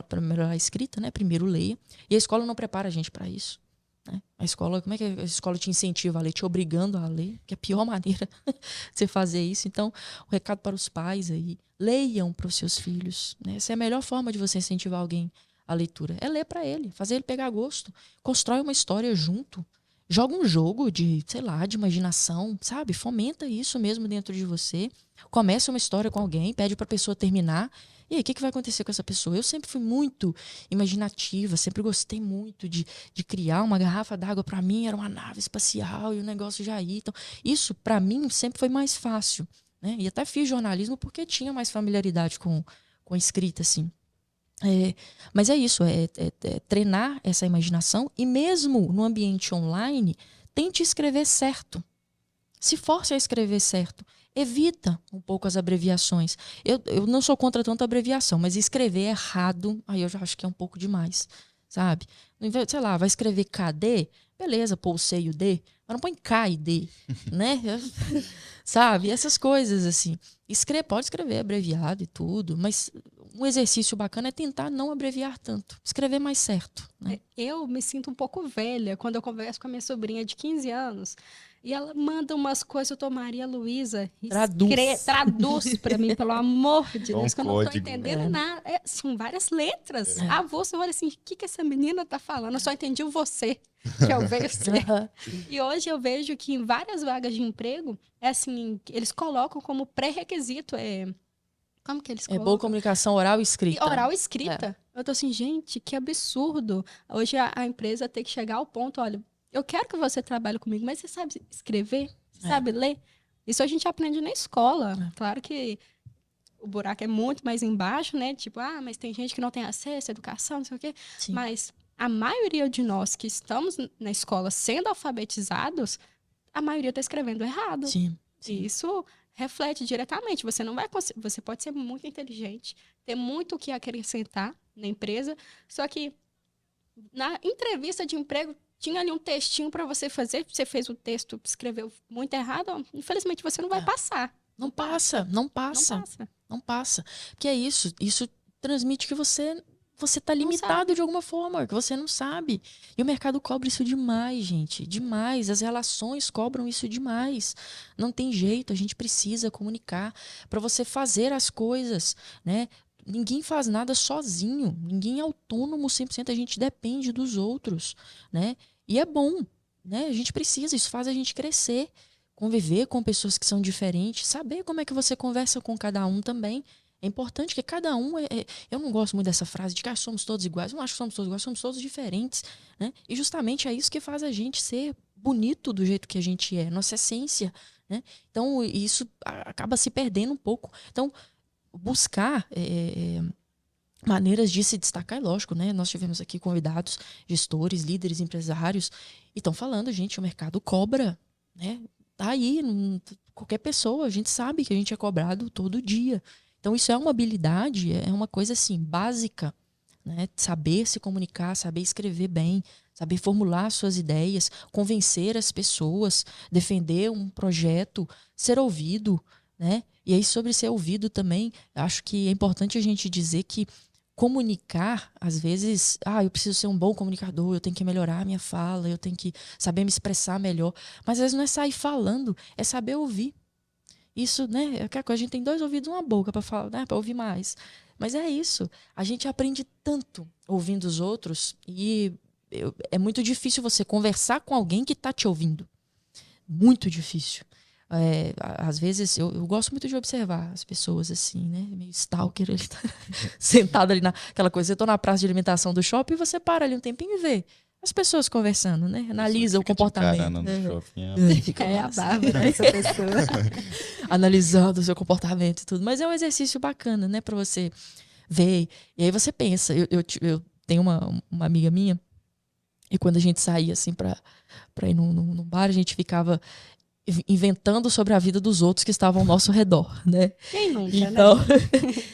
Para melhorar a escrita, né? Primeiro leia. E a escola não prepara a gente para isso. Né? A escola, como é que a escola te incentiva a ler? Te obrigando a ler, que é a pior maneira de você fazer isso. Então, o recado para os pais aí, leiam para os seus filhos. Né? Essa é a melhor forma de você incentivar alguém à leitura. É ler para ele, fazer ele pegar gosto. Constrói uma história junto. Joga um jogo de, sei lá, de imaginação, sabe? Fomenta isso mesmo dentro de você. Começa uma história com alguém, pede para a pessoa terminar. E aí, o que vai acontecer com essa pessoa? Eu sempre fui muito imaginativa, sempre gostei muito de criar uma garrafa d'água. Para mim, era uma nave espacial e o negócio já ia. Então, isso, para mim, sempre foi mais fácil. né? E até fiz jornalismo porque tinha mais familiaridade com a escrita, assim. Mas é isso, é treinar essa imaginação e mesmo no ambiente online, tente escrever certo. Se force a escrever certo. Evita um pouco as abreviações. Eu não sou contra tanta abreviação, mas escrever errado, aí eu já acho que é um pouco demais, sabe? Sei lá, vai escrever KD, beleza, pô o C e o D, mas não põe K e D, né? Sabe? Essas coisas, assim. Pode escrever abreviado e tudo, mas um exercício bacana é tentar não abreviar tanto. Escrever mais certo, né? Eu me sinto um pouco velha quando eu converso com a minha sobrinha de 15 anos e ela manda umas coisas, eu tô Maria Luísa, traduz pra mim, pelo amor de Deus, que eu não tô entendendo nada. São várias letras. A você olha assim, o que essa menina tá falando? Eu só entendi o você, que é o você. E hoje eu vejo que em várias vagas de emprego, assim, eles colocam como pré-requisito, como que eles colocam? Boa comunicação oral e escrita. Oral e escrita. Eu tô assim, gente, que absurdo. Hoje a empresa tem que chegar ao ponto, olha, eu quero que você trabalhe comigo, mas você sabe escrever? Você sabe ler? Isso a gente aprende na escola. Claro que o buraco é muito mais embaixo, né? Tipo, mas tem gente que não tem acesso à educação, não sei o quê. Sim. Mas a maioria de nós que estamos na escola sendo alfabetizados, a maioria está escrevendo errado. Sim. E isso reflete diretamente. Você não vai você pode ser muito inteligente, ter muito o que acrescentar na empresa, só que na entrevista de emprego tinha ali um textinho para você fazer, você fez o texto, escreveu muito errado, infelizmente você não vai passar. Não passa. Porque é isso transmite que você está limitado de alguma forma, que você não sabe. E o mercado cobra isso demais, gente. Demais. As relações cobram isso demais. Não tem jeito, a gente precisa comunicar para você fazer as coisas, né? Ninguém faz nada sozinho. Ninguém é autônomo 100%. A gente depende dos outros, né? E é bom, né? A gente precisa. Isso faz a gente crescer. Conviver com pessoas que são diferentes. Saber como é que você conversa com cada um também. É importante que cada um... Eu não gosto muito dessa frase de que somos todos iguais. Eu não acho que somos todos iguais, somos todos diferentes, né? E justamente é isso que faz a gente ser bonito do jeito que a gente é. Nossa essência, né? Então, isso acaba se perdendo um pouco. Então, buscar maneiras de se destacar, é lógico, né? Nós tivemos aqui convidados, gestores, líderes, empresários, e estão falando, gente, o mercado cobra, né? Tá aí, qualquer pessoa, a gente sabe que a gente é cobrado todo dia. Então, isso é uma habilidade, é uma coisa, assim, básica, né? Saber se comunicar, saber escrever bem, saber formular suas ideias, convencer as pessoas, defender um projeto, ser ouvido, né? E aí, sobre ser ouvido também, acho que é importante a gente dizer que comunicar, às vezes, eu preciso ser um bom comunicador, eu tenho que melhorar a minha fala, eu tenho que saber me expressar melhor. Mas às vezes não é sair falando, é saber ouvir. Isso, né? A gente tem 2 ouvidos e uma boca para falar, né? Para ouvir mais. Mas é isso. A gente aprende tanto ouvindo os outros e é muito difícil você conversar com alguém que está te ouvindo. Muito difícil. Às vezes, eu gosto muito de observar as pessoas assim, né? Meio stalker, ele tá sentado ali naquela coisa. Eu tô na praça de alimentação do shopping e você para ali um tempinho e vê as pessoas conversando, né? Analisa o comportamento. A Bárbara, essa pessoa. Analisando o seu comportamento e tudo. Mas é um exercício bacana, né? Pra você ver. E aí você pensa. Eu tenho uma amiga minha e quando a gente saía assim pra ir num bar, a gente ficava inventando sobre a vida dos outros que estavam ao nosso redor, né? Quem nunca, então, né?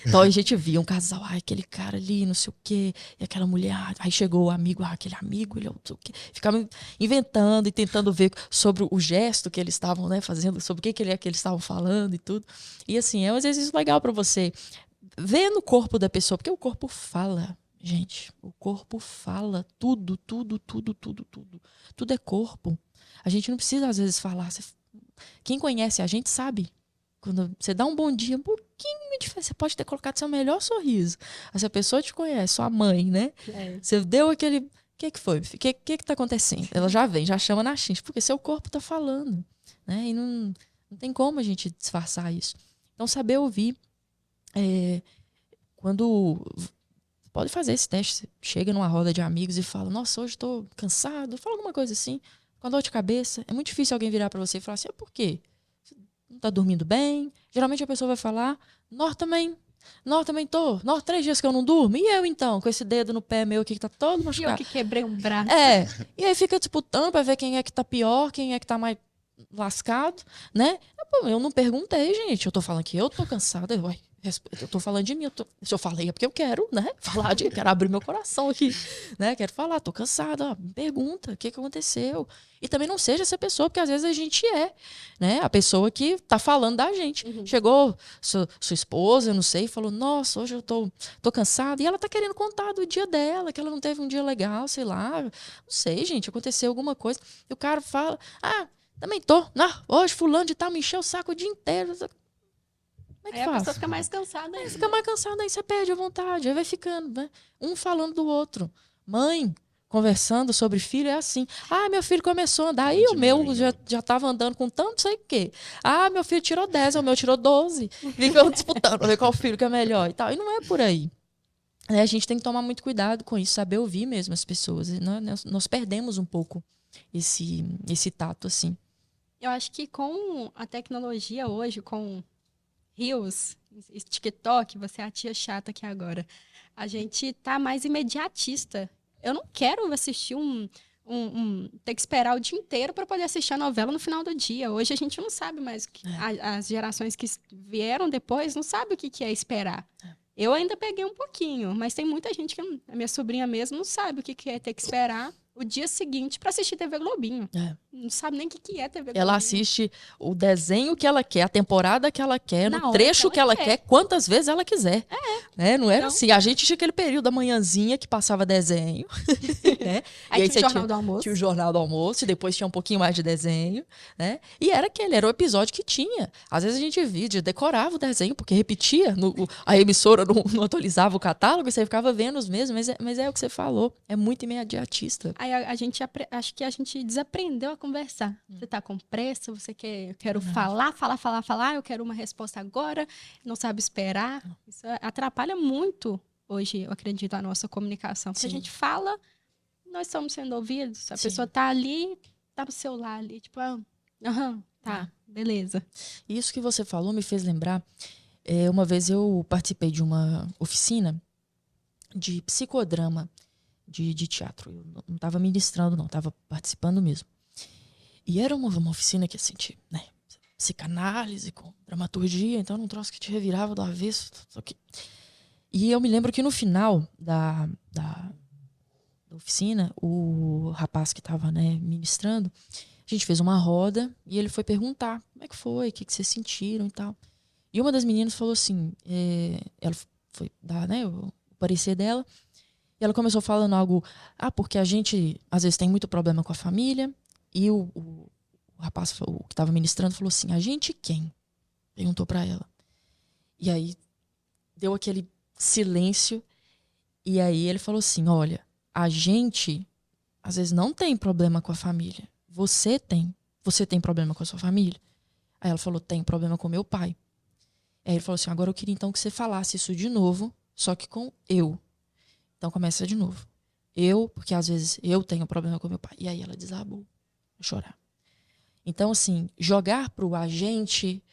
Então a gente via um casal, aquele cara ali, não sei o quê, e aquela mulher, aí chegou o amigo, aquele amigo, ele não sei o quê. Ficava inventando e tentando ver sobre o gesto que eles estavam, né, fazendo, sobre o que eles estavam falando e tudo. E assim, é um exercício legal para você ver no corpo da pessoa, porque o corpo fala, gente. O corpo fala tudo. Tudo é corpo. A gente não precisa, às vezes, falar. Quem conhece a gente sabe. Quando você dá um bom dia, um pouquinho diferente, você pode ter colocado seu melhor sorriso. Essa pessoa te conhece, sua mãe, né? Você deu aquele... O que foi? O que tá acontecendo? Ela já vem, já chama na xincha, porque seu corpo tá falando, né? E não tem como a gente disfarçar isso. Então, saber ouvir. Quando... Pode fazer esse teste. Você chega numa roda de amigos e fala, nossa, hoje tô cansado. Fala alguma coisa assim. Com a dor de cabeça. É muito difícil alguém virar pra você e falar assim, por quê? tá dormindo bem? Geralmente a pessoa vai falar, nós também tô. 3 dias que eu não durmo. E eu, então? Com esse dedo no pé meu aqui que tá todo E eu machucado. que quebrei um braço. E aí fica disputando pra ver quem é que tá pior, quem é que tá mais lascado, né? Eu não perguntei, gente. Eu tô falando que eu tô cansada. Eu tô falando de mim. Se eu falei é porque eu quero, né? Quero abrir meu coração aqui, né? Quero falar, tô cansada. Ó, me pergunta, o que aconteceu? E também não seja essa pessoa, porque às vezes a gente né? A pessoa que tá falando da gente. Chegou sua esposa, eu não sei, e falou, nossa, hoje eu tô cansada. E ela tá querendo contar do dia dela, que ela não teve um dia legal, sei lá. Não sei, gente, aconteceu alguma coisa. E o cara fala, também tô. Hoje fulano de tal me encheu o saco o dia inteiro. Como é que Aí a faz? pessoa fica mais cansada ainda. Fica mais cansada, aí você perde a vontade. Aí vai ficando, né? Um falando do outro. Mãe conversando sobre filho é assim. Meu filho começou a andar. Aí o meu já tava andando com tanto sei o quê. Meu filho tirou 10, o meu tirou 12. Ficam disputando pra ver qual filho que é melhor e tal. E não é por aí. A gente tem que tomar muito cuidado com isso, saber ouvir mesmo as pessoas. Nós perdemos um pouco esse tato, assim. Eu acho que com a tecnologia hoje, com Reels, TikTok, você é a tia chata aqui agora, a gente tá mais imediatista. Eu não quero assistir ter que esperar o dia inteiro para poder assistir a novela no final do dia. Hoje a gente não sabe mais. As gerações que vieram depois não sabem o que é esperar. Eu ainda peguei um pouquinho, mas tem muita gente que, a minha sobrinha mesmo, não sabe o que é ter que esperar o dia seguinte para assistir TV Globinho. Não sabe nem o que é TV Globinho. Ela assiste o desenho que ela quer, a temporada que ela quer, no hora trecho que ela quer, quantas vezes ela quiser. Não era assim. A gente tinha aquele período da manhãzinha que passava desenho. Né? Aí tinha o Jornal do Almoço. Tinha o Jornal do Almoço, e depois tinha um pouquinho mais de desenho. Né? E era o episódio que tinha. Às vezes a gente decorava o desenho, porque repetia, a emissora não atualizava o catálogo, e você ficava vendo os mesmos, mas é o que você falou. É muito imediatista. Aí acho que a gente desaprendeu a conversar. Você tá com pressa, quero falar, eu quero uma resposta agora, não sabe esperar. Isso atrapalha muito hoje, eu acredito, a nossa comunicação. Porque a gente fala, nós estamos sendo ouvidos, a pessoa tá ali, tá no celular ali, tipo, beleza. Isso que você falou me fez lembrar, uma vez eu participei de uma oficina de psicodrama de teatro. Eu não estava ministrando, não, estava participando mesmo. E era uma oficina que, assim, né, psicanálise com dramaturgia, então era um troço que te revirava do avesso. E eu me lembro que no final da oficina, o rapaz que estava, né, ministrando, a gente fez uma roda e ele foi perguntar como é que foi, o que vocês sentiram e tal. E uma das meninas falou assim, ela foi dar, né, o parecer dela, e ela começou falando algo, porque a gente, às vezes, tem muito problema com a família. E o rapaz, o que estava ministrando, falou assim, a gente quem? Perguntou para ela. E aí, deu aquele silêncio. E aí, ele falou assim, olha, a gente, às vezes, não tem problema com a família. Você tem. Você tem problema com a sua família? Aí ela falou, tenho problema com meu pai. Aí ele falou assim, agora eu queria então que você falasse isso de novo, só que com eu. Então começa de novo. Porque às vezes eu tenho problema com meu pai. E aí ela desabou a chorar. Então, assim, jogar pro agente,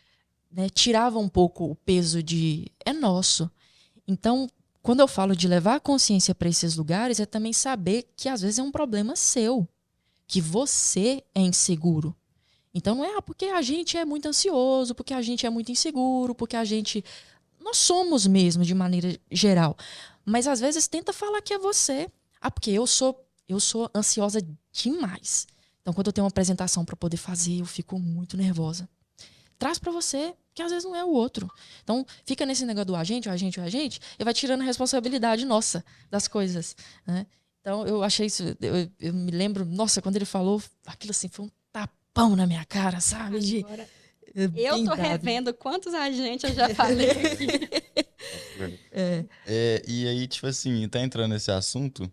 né, tirava um pouco o peso de é nosso. Então, quando eu falo de levar a consciência para esses lugares, é também saber que às vezes é um problema seu, que você é inseguro. Então não é porque a gente é muito ansioso, porque a gente é muito inseguro, porque a gente... Nós somos mesmo, de maneira geral. Mas às vezes tenta falar que é você. Porque eu sou ansiosa demais. Então quando eu tenho uma apresentação para poder fazer, eu fico muito nervosa. Traz para você, que às vezes não é o outro. Então fica nesse negócio do agente, e vai tirando a responsabilidade nossa das coisas, né? Então eu achei isso, eu me lembro, nossa, quando ele falou, aquilo assim, foi um tapão na minha cara, sabe? Agora, eu tô revendo quantos agentes eu já falei aqui. E aí, tipo assim, tá entrando nesse assunto,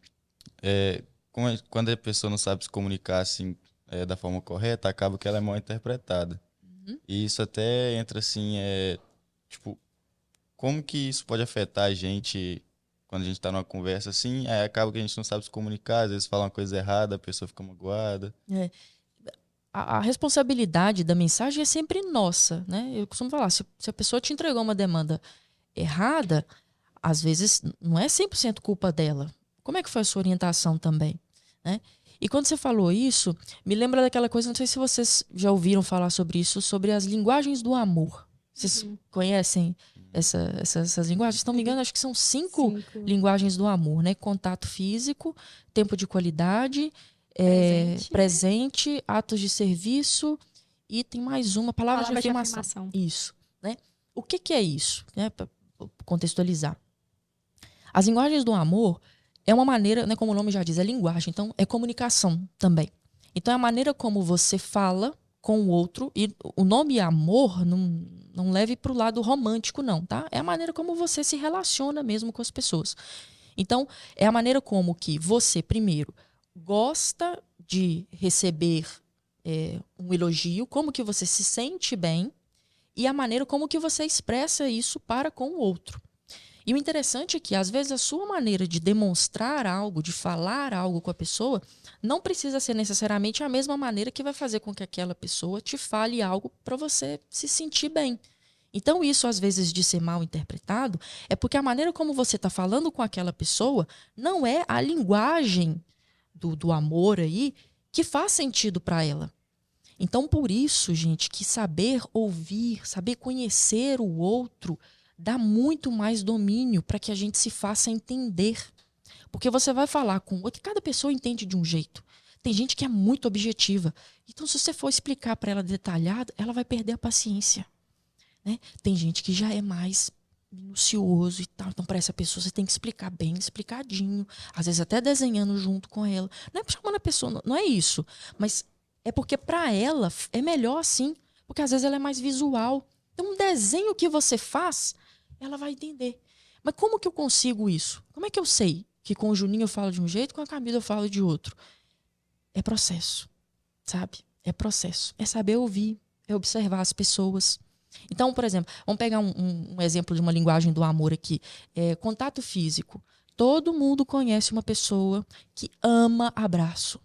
quando a pessoa não sabe se comunicar assim, da forma correta, acaba que ela é mal interpretada. E isso até entra assim, tipo, como que isso pode afetar a gente quando a gente tá numa conversa assim, acaba que a gente não sabe se comunicar, às vezes fala uma coisa errada, a pessoa fica magoada. a responsabilidade da mensagem é sempre nossa, né? Eu costumo falar, se a pessoa te entregou uma demanda errada, às vezes não é 100% culpa dela. Como é que foi a sua orientação também, né? E quando você falou isso, me lembra daquela coisa, não sei se vocês já ouviram falar sobre isso, sobre as linguagens do amor. Vocês conhecem essas linguagens? Se não me engano, acho que são 5 linguagens do amor, né? Contato físico, tempo de qualidade, presente, atos de serviço e tem mais uma, palavra de afirmação. Isso, né? O que é isso? Né? Para contextualizar. As linguagens do amor é uma maneira, né, como o nome já diz, é linguagem, então é comunicação também. Então é a maneira como você fala com o outro, e o nome amor não leve para o lado romântico não, tá? É a maneira como você se relaciona mesmo com as pessoas. Então é a maneira como que você, primeiro, gosta de receber um elogio, como que você se sente bem, e a maneira como que você expressa isso para com o outro. E o interessante é que, às vezes, a sua maneira de demonstrar algo, de falar algo com a pessoa, não precisa ser necessariamente a mesma maneira que vai fazer com que aquela pessoa te fale algo para você se sentir bem. Então, isso, às vezes, de ser mal interpretado, é porque a maneira como você está falando com aquela pessoa não é a linguagem do amor aí que faz sentido para ela. Então, por isso, gente, que saber ouvir, saber conhecer o outro dá muito mais domínio para que a gente se faça entender. Porque você vai falar com outro, cada pessoa entende de um jeito. Tem gente que é muito objetiva. Então, se você for explicar para ela detalhado, ela vai perder a paciência, né? Tem gente que já é mais minucioso e tal. Então, para essa pessoa, você tem que explicar bem, explicadinho. Às vezes até desenhando junto com ela. Não é chamando a pessoa, não é isso. Mas é porque para ela é melhor assim. Porque às vezes ela é mais visual. Então, um desenho que você faz, ela vai entender. Mas como que eu consigo isso? Como é que eu sei que com o Juninho eu falo de um jeito, com a Camila eu falo de outro? É processo, sabe? É processo. É saber ouvir, é observar as pessoas. Então, por exemplo, vamos pegar um exemplo de uma linguagem do amor aqui. Contato físico. Todo mundo conhece uma pessoa que ama abraço.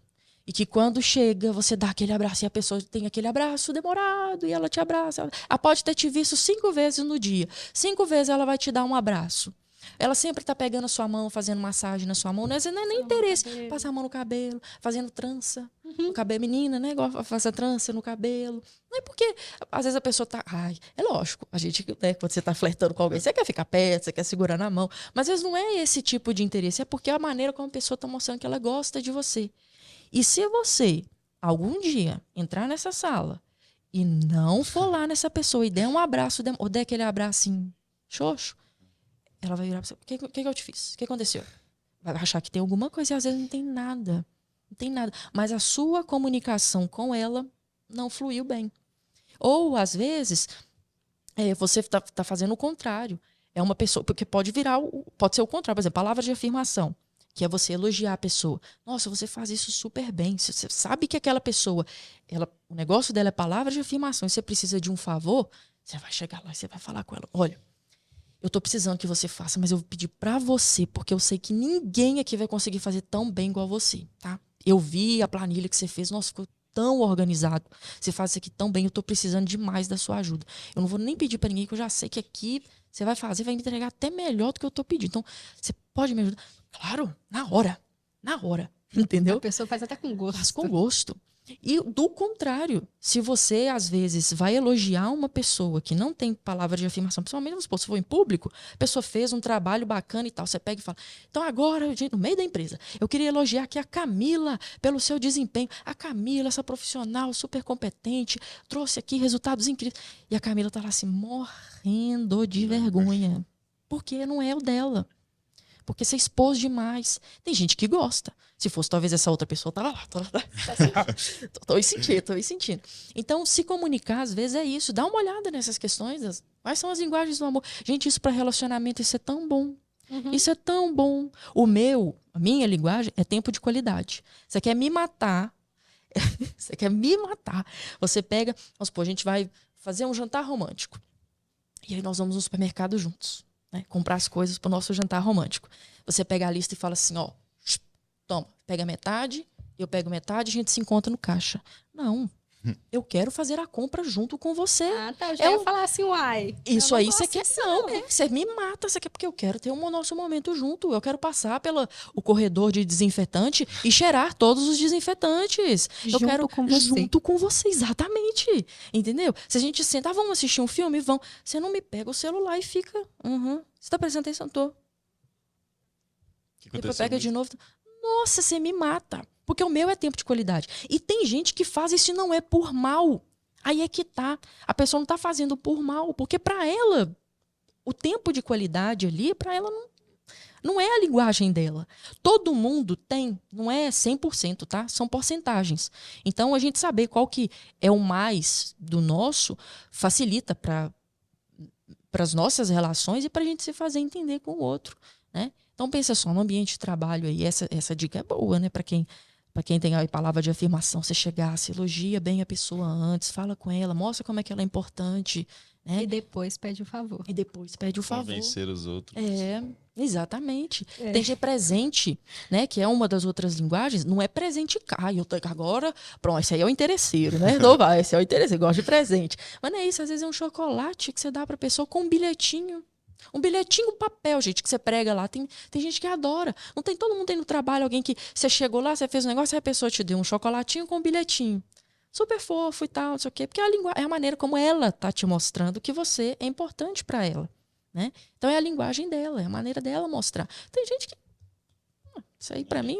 E que quando chega, você dá aquele abraço e a pessoa tem aquele abraço demorado e ela te abraça. Ela pode ter te visto 5 vezes no dia. 5 vezes ela vai te dar um abraço. Ela sempre está pegando a sua mão, fazendo massagem na sua mão. Não é nem interesse. Passa a mão no cabelo, fazendo trança no cabelo. Menina, né? Igual faz a trança no cabelo. Não é porque, às vezes, a pessoa tá... Ai, é lógico. A gente, né, quando você está flertando com alguém, você quer ficar perto, você quer segurar na mão. Mas, às vezes, não é esse tipo de interesse. É porque é a maneira como a pessoa está mostrando que ela gosta de você. E se você, algum dia, entrar nessa sala e não for lá nessa pessoa e der um abraço, ou der aquele abracinho xoxo, ela vai virar pra você. O que eu te fiz? O que aconteceu? Vai achar que tem alguma coisa e às vezes não tem nada. Não tem nada. Mas a sua comunicação com ela não fluiu bem. Ou, às vezes, você tá fazendo o contrário. É uma pessoa... Porque pode ser o contrário. Por exemplo, palavra de afirmação. Que é você elogiar a pessoa. Nossa, você faz isso super bem. Você sabe que aquela pessoa, o negócio dela é palavra de afirmação e você precisa de um favor, você vai chegar lá e você vai falar com ela. Olha, eu tô precisando que você faça, mas eu vou pedir pra você, porque eu sei que ninguém aqui vai conseguir fazer tão bem igual você, tá? Eu vi a planilha que você fez, nossa, ficou tão organizado. Você faz isso aqui tão bem, eu tô precisando demais da sua ajuda. Eu não vou nem pedir pra ninguém, que eu já sei que aqui você vai fazer, vai me entregar até melhor do que eu tô pedindo. Então, você pode me ajudar? Claro, na hora, entendeu? A pessoa faz até com gosto. Faz com gosto. E do contrário, se você às vezes vai elogiar uma pessoa que não tem palavra de afirmação, principalmente se for em público, a pessoa fez um trabalho bacana e tal, você pega e fala, então agora, gente, no meio da empresa, eu queria elogiar aqui a Camila pelo seu desempenho. A Camila, essa profissional super competente, trouxe aqui resultados incríveis. E a Camila tá lá assim, morrendo de vergonha, porque não é o dela. Porque você expôs demais. Tem gente que gosta. Se fosse talvez essa outra pessoa, tava lá. Tô sentindo. Então, se comunicar, às vezes, é isso. Dá uma olhada nessas questões. Quais são as linguagens do amor? Gente, isso para relacionamento, isso é tão bom. Isso é tão bom. A minha linguagem é tempo de qualidade. Você quer me matar. Você pega, vamos supor, a gente vai fazer um jantar romântico. E aí nós vamos no supermercado juntos. Né, comprar as coisas para o nosso jantar romântico. Você pega a lista e fala assim, ó, toma, pega metade, eu pego metade, a gente se encontra no caixa. Não, Eu quero fazer a compra junto com você. Ah, tá. Eu já ia falar assim, uai. Isso eu aí não você gosto quer. disso, Não, você me mata, você quer, porque eu quero ter um nosso momento junto. Eu quero passar pelo o corredor de desinfetante e cheirar todos os desinfetantes. Eu Junto quero com você. junto com você, exatamente. Entendeu? Se a gente senta, vamos assistir um filme, vão. Você não me pega o celular e fica. Você tá prestando atenção? Tô. Depois pega de novo. Nossa, você me mata. Porque o meu é tempo de qualidade. E tem gente que faz isso e não é por mal. Aí é que tá. A pessoa não tá fazendo por mal. Porque pra ela, o tempo de qualidade ali, pra ela não é a linguagem dela. Todo mundo tem, não é 100%, tá? São porcentagens. Então, a gente saber qual que é o mais do nosso facilita para as nossas relações e pra gente se fazer entender com o outro, né? Então, pensa só, no ambiente de trabalho aí, essa dica é boa, né? Para quem tem a palavra de afirmação, você chegar, se elogia bem a pessoa antes, fala com ela, mostra como é que ela é importante, né? E depois pede o favor. E depois pede o favor. Convencer os outros. Exatamente. Tem que ser presente, né? Que é uma das outras linguagens. Não é presente agora, pronto, esse aí é o interesseiro, né? Não vai, esse é o interesseiro, gosta de presente. Mas não é isso, às vezes é um chocolate que você dá pra pessoa com um bilhetinho. Um bilhetinho, um papel, gente, que você prega lá. Tem gente que adora. Não tem, todo mundo tem no trabalho alguém que você chegou lá, você fez um negócio, aí a pessoa te deu um chocolatinho com um bilhetinho. Super fofo e tal, não sei o quê. Porque é a maneira como ela tá te mostrando que você é importante para ela, né? Então é a linguagem dela, é a maneira dela mostrar. Tem gente que isso aí para mim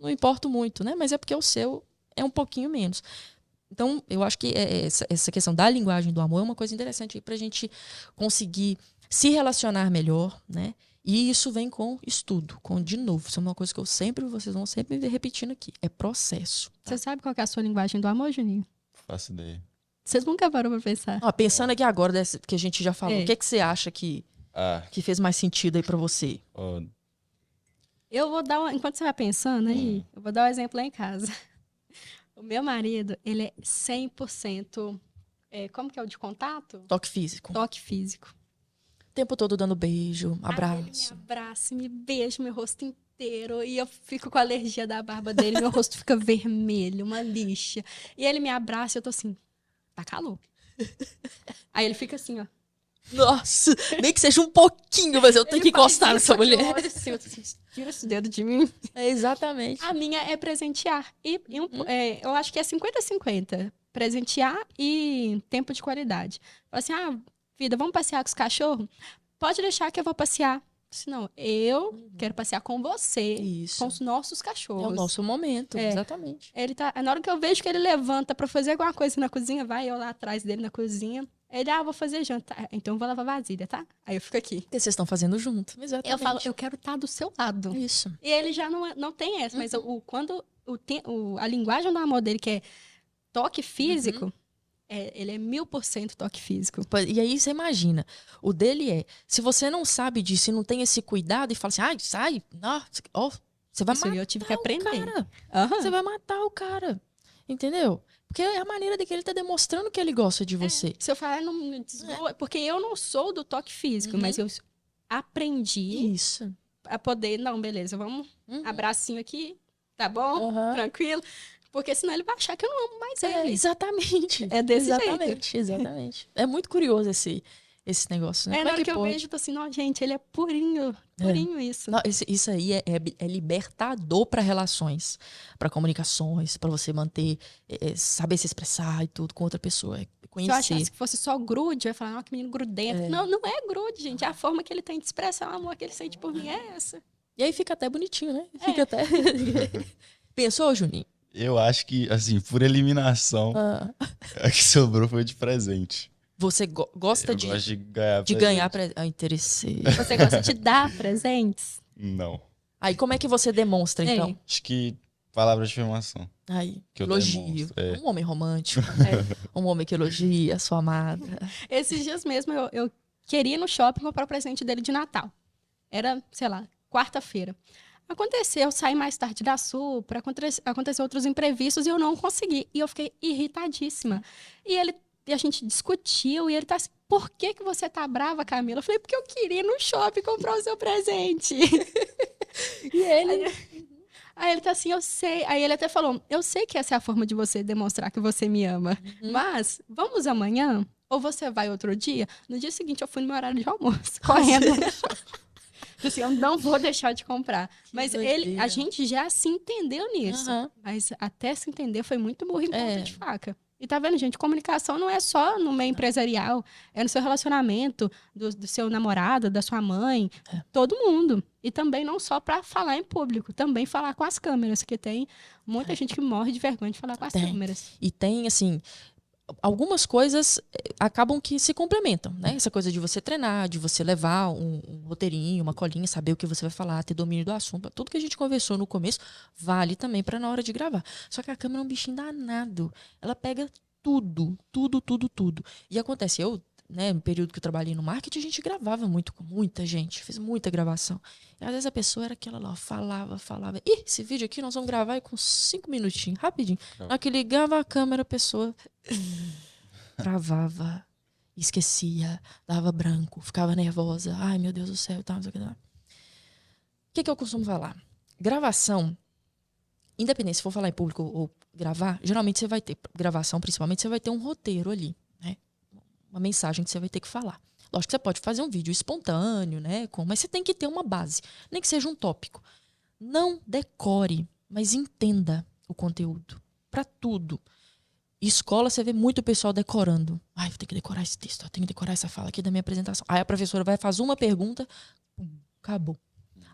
não importa muito, né? Mas é porque o seu é um pouquinho menos. Então eu acho que essa questão da linguagem do amor é uma coisa interessante aí pra gente conseguir se relacionar melhor, né? E isso vem com estudo, de novo, isso é uma coisa que vocês vão sempre me ver repetindo aqui, é processo. Tá? Você sabe qual que é a sua linguagem do amor, Juninho? Faço ideia. Vocês nunca param pra pensar. Pensando aqui agora, que a gente já falou, o que você acha que fez mais sentido aí pra você? Eu vou dar enquanto você vai pensando aí, eu vou dar um exemplo lá em casa. O meu marido, ele é 100%, como que é o de contato? Toque físico. Toque físico. O tempo todo dando beijo, abraço. Aí ele me abraça, me beija meu rosto inteiro. E eu fico com alergia da barba dele. Meu rosto fica vermelho, uma lixa. E ele me abraça e eu tô assim, tá calor. Aí ele fica assim, ó. Nossa, nem que seja um pouquinho, mas eu tenho que encostar nessa mulher. Olha assim, eu tô assim, tira esse dedo de mim. Exatamente. A minha é presentear. Eu acho que é 50-50. Presentear e tempo de qualidade. Fala assim, vida, vamos passear com os cachorros? Pode deixar que eu vou passear. Senão, eu quero passear com você, com os nossos cachorros. É o nosso momento, exatamente. Ele tá, na hora que eu vejo que ele levanta pra fazer alguma coisa na cozinha, vai eu lá atrás dele na cozinha. Ele, vou fazer janta. Então eu vou lavar vasilha, tá? Aí eu fico aqui. Porque vocês estão fazendo junto. Exatamente. Eu falo, eu quero estar do seu lado. Isso. E ele já não tem essa, mas quando a linguagem do amor dele, que é toque físico, ele é 1000% toque físico. E aí você imagina, o dele se você não sabe disso e não tem esse cuidado e fala assim, sai, você vai matar eu tive que aprender. O cara. Você vai matar o cara, entendeu? Porque é a maneira de que ele tá demonstrando que ele gosta de você. Se eu falar, porque eu não sou do toque físico, mas eu aprendi a poder, não, beleza, vamos, abracinho aqui, tá bom? Tranquilo. Porque senão ele vai achar que eu não amo mais ele. Exatamente. É desse jeito. Exatamente. É muito curioso esse negócio, né? Na hora que eu vejo, eu tô assim, gente, ele é purinho isso. Não, isso aí é libertador para relações, para comunicações, para você manter, saber se expressar e tudo com outra pessoa. Conhecer. Se eu achasse que fosse só grude, eu ia falar, que menino grudento. Não é grude, gente. É a forma que ele tem de expressar o amor que ele sente por mim é essa. E aí fica até bonitinho, né? Fica até... Pensou, Juninho? Eu acho que, assim, por eliminação, a que sobrou foi de presente. Você gosta de ganhar presente? Interessei. Você gosta de dar presentes? Não. Aí como é que você demonstra, então? Acho que palavras de afirmação. Aí, que elogio. Um homem romântico. Um homem que elogia a sua amada. Esses dias mesmo, eu queria ir no shopping comprar o presente dele de Natal. Era, sei lá, quarta-feira. Aconteceu, saí mais tarde da Supra, aconteceu outros imprevistos e eu não consegui. E eu fiquei irritadíssima. E a gente discutiu e ele tá assim, por que você tá brava, Camila? Eu falei, porque eu queria ir no shopping comprar o seu presente. E ele... Aí ele tá assim, eu sei. Aí ele até falou, eu sei que essa é a forma de você demonstrar que você me ama. Mas, vamos amanhã? Ou você vai outro dia? No dia seguinte, eu fui no meu horário de almoço, correndo. Assim, eu não vou deixar de comprar. Mas a gente já se entendeu nisso. Mas até se entender foi muito burro em ponta de faca. E tá vendo, gente? Comunicação não é só no meio empresarial. É no seu relacionamento, do seu namorado, da sua mãe. Todo mundo. E também não só para falar em público. Também falar com as câmeras. Que tem muita gente que morre de vergonha de falar com as câmeras. E tem, assim... Algumas coisas acabam que se complementam, né? Essa coisa de você treinar, de você levar um roteirinho, uma colinha, saber o que você vai falar, ter domínio do assunto. Tudo que a gente conversou no começo vale também para na hora de gravar. Só que a câmera é um bichinho danado. Ela pega tudo. E acontece, né, no período que eu trabalhei no marketing, a gente gravava muito com muita gente, fez muita gravação. E às vezes a pessoa era aquela lá, falava. Ih, esse vídeo aqui nós vamos gravar com 5 minutinhos, rapidinho. Na que ligava a câmera, a pessoa travava, esquecia, dava branco, ficava nervosa. Ai, meu Deus do céu, tá, não sei o que. O que eu costumo falar? Gravação, independente se for falar em público ou gravar, geralmente você vai ter, gravação principalmente, você vai ter um roteiro ali, né? Uma mensagem que você vai ter que falar. Lógico que você pode fazer um vídeo espontâneo, né? Mas você tem que ter uma base, nem que seja um tópico. Não decore, mas entenda o conteúdo. Para tudo. Escola, você vê muito pessoal decorando. Ai, vou ter que decorar esse texto, eu tenho que decorar essa fala aqui da minha apresentação. Aí a professora vai fazer uma pergunta, pum, acabou.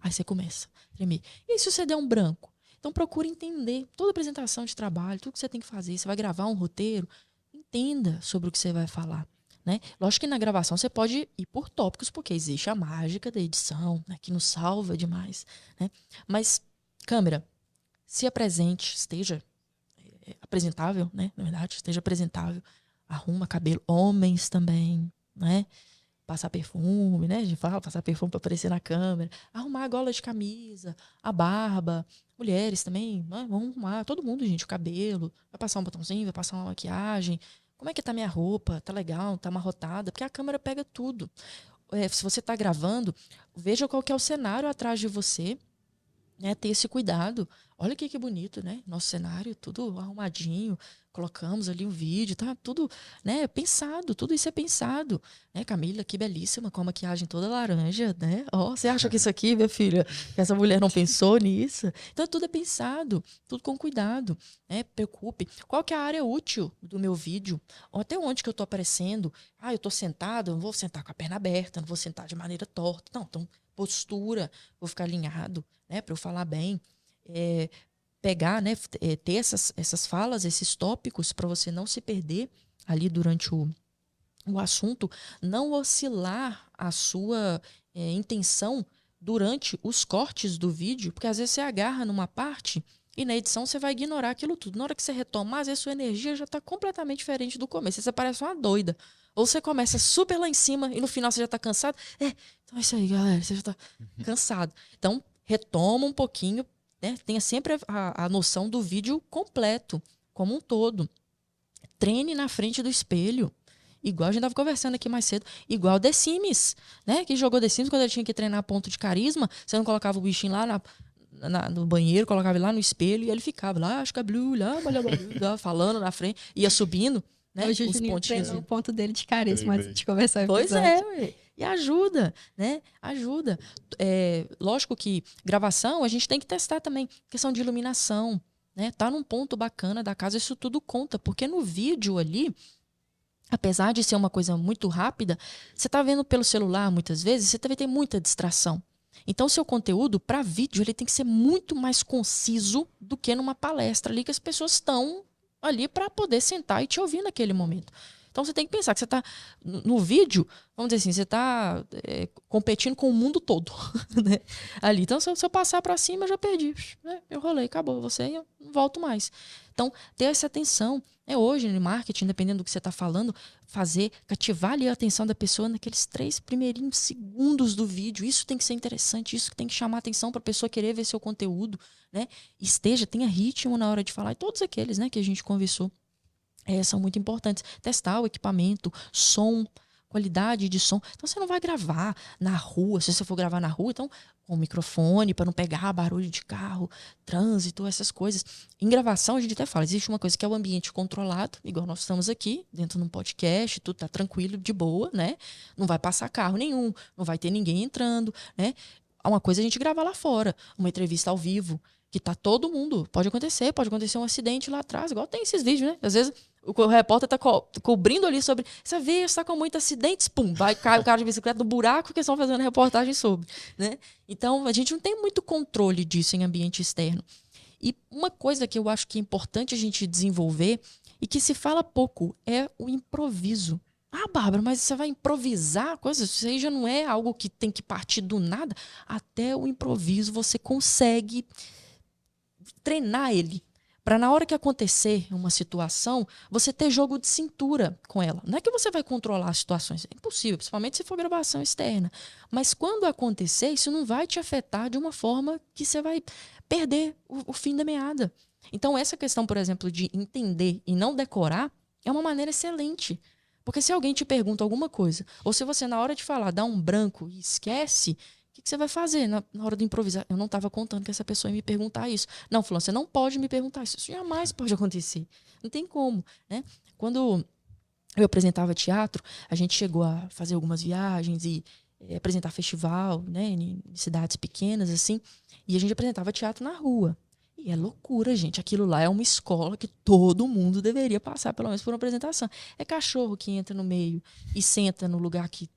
Aí você começa a tremer. E se você der um branco? Então procure entender toda apresentação de trabalho, tudo que você tem que fazer. Você vai gravar um roteiro, entenda sobre o que você vai falar. Né? Lógico que na gravação você pode ir por tópicos, porque existe a mágica da edição, né, que nos salva demais. Né? Mas, câmera, se apresente, esteja apresentável, né? Na verdade, esteja apresentável. Arruma cabelo. Homens também, né? Passar perfume, né? A gente fala, passar perfume para aparecer na câmera. Arrumar a gola de camisa, a barba. Mulheres também, né? Vamos arrumar. Todo mundo, gente, o cabelo. Vai passar um botãozinho, vai passar uma maquiagem. Como é que tá minha roupa? Tá legal? Tá amarrotada? Porque a câmera pega tudo. Se você tá gravando, veja qual que é o cenário atrás de você, né? Ter esse cuidado. Olha que bonito, né? Nosso cenário, tudo arrumadinho. Colocamos ali um vídeo, tá tudo, né, pensado. Tudo isso é pensado. Né? Camila, que belíssima, com a maquiagem toda laranja, né? Você acha que isso aqui, minha filha, que essa mulher não pensou nisso? Então, tudo é pensado, tudo com cuidado. Né? Preocupe. Qual que é a área útil do meu vídeo? Ou até onde que eu tô aparecendo? Eu tô sentado, eu não vou sentar com a perna aberta, não vou sentar de maneira torta. Não, então, postura, vou ficar alinhado, né, para eu falar bem. Pegar, né, ter essas falas, esses tópicos para você não se perder ali durante o assunto, não oscilar a sua intenção durante os cortes do vídeo, porque às vezes você agarra numa parte e na edição você vai ignorar aquilo tudo. Na hora que você retomar, às vezes sua energia já está completamente diferente do começo. Você parece uma doida. Ou você começa super lá em cima e no final você já está cansado. Então é isso aí, galera, você já está cansado. Então, retoma um pouquinho, né? Tenha sempre a noção do vídeo completo, como um todo. Treine na frente do espelho. Igual a gente estava conversando aqui mais cedo. Igual The Sims, né? Que jogou The Sims quando ele tinha que treinar ponto de carisma. Você não colocava o bichinho lá no banheiro, colocava ele lá no espelho e ele ficava lá, acho que é blue, lá, falando na frente, ia subindo, né? Hoje os pontinhos. O ponto dele de carisma antes de conversar. Pois é, ué. E ajuda, né? Ajuda. Lógico que gravação a gente tem que testar também. Questão de iluminação, né? Tá num ponto bacana da casa, isso tudo conta. Porque no vídeo ali, apesar de ser uma coisa muito rápida, você tá vendo pelo celular muitas vezes, você também tem muita distração. Então, seu conteúdo para vídeo ele tem que ser muito mais conciso do que numa palestra ali que as pessoas estão ali para poder sentar e te ouvir naquele momento. Então, você tem que pensar que você está no vídeo, vamos dizer assim, você está competindo com o mundo todo. Né? Ali. Então, se eu passar para cima, eu já perdi. Eu rolei, acabou. Eu não volto mais. Então, ter essa atenção. Hoje, no marketing, dependendo do que você está falando, cativar ali a atenção da pessoa naqueles 3 primeirinhos segundos do vídeo. Isso tem que ser interessante, isso que tem que chamar a atenção para a pessoa querer ver seu conteúdo. Né? Tenha ritmo na hora de falar. E todos aqueles, né, que a gente conversou. São muito importantes. Testar o equipamento, som. qualidade de som. Então você não vai gravar na rua, se você for gravar na rua, então com microfone para não pegar barulho de carro, trânsito, essas coisas. Em gravação a gente até fala, existe uma coisa que é o ambiente controlado, igual nós estamos aqui, dentro de um podcast, tudo tá tranquilo, de boa, né? Não vai passar carro nenhum, não vai ter ninguém entrando, né? Uma coisa é a gente gravar lá fora, uma entrevista ao vivo, que tá todo mundo, pode acontecer um acidente lá atrás, igual tem esses vídeos, né? Às vezes o repórter tá cobrindo ali sobre, essa vez está com muitos acidentes, pum, cai o cara de bicicleta no buraco que estão fazendo reportagem sobre, né? Então, a gente não tem muito controle disso em ambiente externo. E uma coisa que eu acho que é importante a gente desenvolver e que se fala pouco é o improviso. Ah, Bárbara, mas você vai improvisar coisas? Isso aí já não é algo que tem que partir do nada. Até o improviso você consegue treinar ele. Para na hora que acontecer uma situação, você ter jogo de cintura com ela. Não é que você vai controlar as situações, é impossível, principalmente se for gravação externa. Mas quando acontecer, isso não vai te afetar de uma forma que você vai perder o fim da meada. Então essa questão, por exemplo, de entender e não decorar é uma maneira excelente. Porque se alguém te pergunta alguma coisa, ou se você na hora de falar dá um branco e esquece, o que você vai fazer na hora de improvisar? Eu não estava contando que essa pessoa ia me perguntar isso. Não, fulano, você não pode me perguntar isso. Isso jamais pode acontecer. Não tem como, né? Quando eu apresentava teatro, a gente chegou a fazer algumas viagens e apresentar festival, né, em cidades pequenas, assim, e a gente apresentava teatro na rua. E é loucura, gente. Aquilo lá é uma escola que todo mundo deveria passar, pelo menos por uma apresentação. É cachorro que entra no meio e senta no lugar que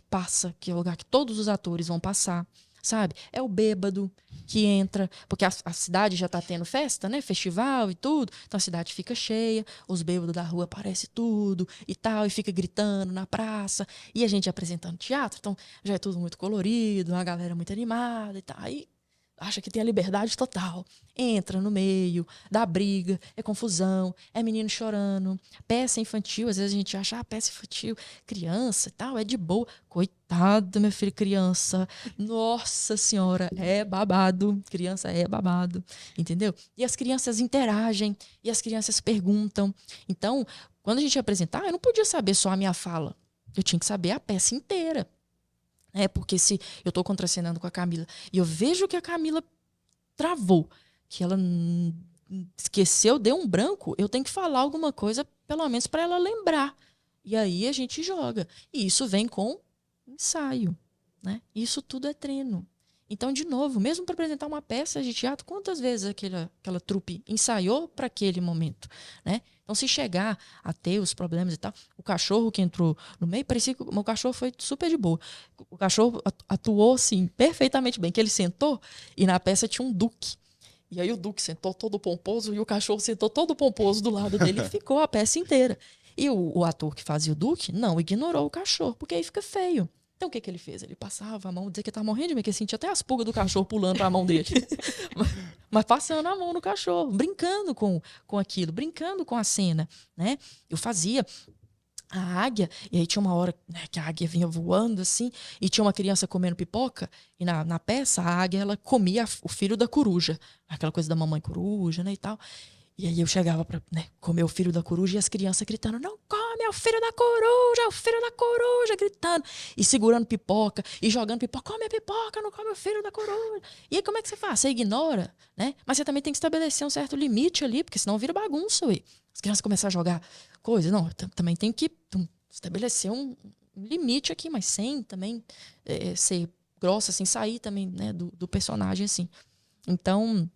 passa, que é o lugar que todos os atores vão passar, sabe? É o bêbado que entra, porque a cidade já tá tendo festa, né? Festival e tudo, então a cidade fica cheia, os bêbados da rua aparecem tudo e tal, e fica gritando na praça, e a gente apresentando teatro, então já é tudo muito colorido, uma galera muito animada e tal, aí acha que tem a liberdade total. Entra no meio, dá briga, é confusão, é menino chorando, peça infantil, às vezes a gente acha, peça infantil, criança e tal, é de boa. Coitada, minha filha, criança. Nossa senhora, é babado. Criança é babado, entendeu? E as crianças interagem, e as crianças perguntam. Então, quando a gente ia apresentar, eu não podia saber só a minha fala. Eu tinha que saber a peça inteira. Porque se eu estou contracenando com a Camila e eu vejo que a Camila travou, que ela esqueceu, deu um branco, eu tenho que falar alguma coisa, pelo menos para ela lembrar. E aí a gente joga. E isso vem com ensaio, né? Isso tudo é treino. Então, de novo, mesmo para apresentar uma peça de teatro, quantas vezes aquela trupe ensaiou para aquele momento, né? Então, se chegar a ter os problemas e tal, o cachorro que entrou no meio, parecia que o meu cachorro foi super de boa. O cachorro atuou, assim, perfeitamente bem, que ele sentou e na peça tinha um duque. E aí o duque sentou todo pomposo e o cachorro sentou todo pomposo do lado dele e ficou a peça inteira. E o ator que fazia o duque não ignorou o cachorro, porque aí fica feio. Então, o que ele fez? Ele passava a mão, dizia que estava morrendo de medo, que sentia até as pulgas do cachorro pulando para a mão dele. mas passando a mão no cachorro, brincando com aquilo, brincando com a cena, né? Eu fazia a águia, e aí tinha uma hora, né, que a águia vinha voando assim, e tinha uma criança comendo pipoca, e na peça a águia, ela comia o filho da coruja, aquela coisa da mamãe coruja, né, e tal. E aí eu chegava para, né, comer o filho da coruja e as crianças gritando, não come, é o filho da coruja, é o filho da coruja, gritando. E segurando pipoca, e jogando pipoca, come a pipoca, não come o filho da coruja. E aí como é que você faz? Você ignora, né? Mas você também tem que estabelecer um certo limite ali, porque senão vira bagunça, ué. As crianças começam a jogar coisa. Não, eu também tenho que estabelecer um limite aqui, mas sem também ser grossa, sem sair também, né, do personagem, assim. Então,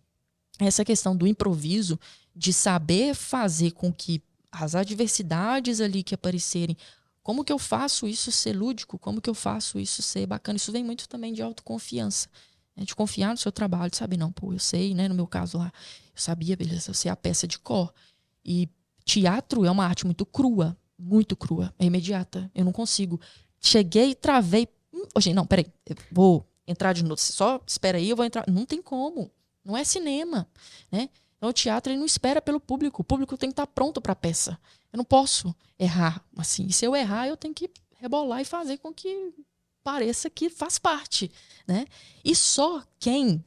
essa questão do improviso, de saber fazer com que as adversidades ali que aparecerem, como que eu faço isso ser lúdico, como que eu faço isso ser bacana, isso vem muito também de autoconfiança, né? De confiar no seu trabalho, de saber, não, pô, eu sei, né, no meu caso lá, eu sabia, beleza, eu sei a peça de cor. E teatro é uma arte muito crua, é imediata, eu não consigo. Cheguei, travei, gente, não, peraí, eu vou entrar de novo, só espera aí, eu vou entrar, não tem como. Não é cinema, né? Então, o teatro ele não espera pelo público. O público tem que estar pronto para a peça. Eu não posso errar assim. E se eu errar, eu tenho que rebolar e fazer com que pareça que faz parte, né? E só quem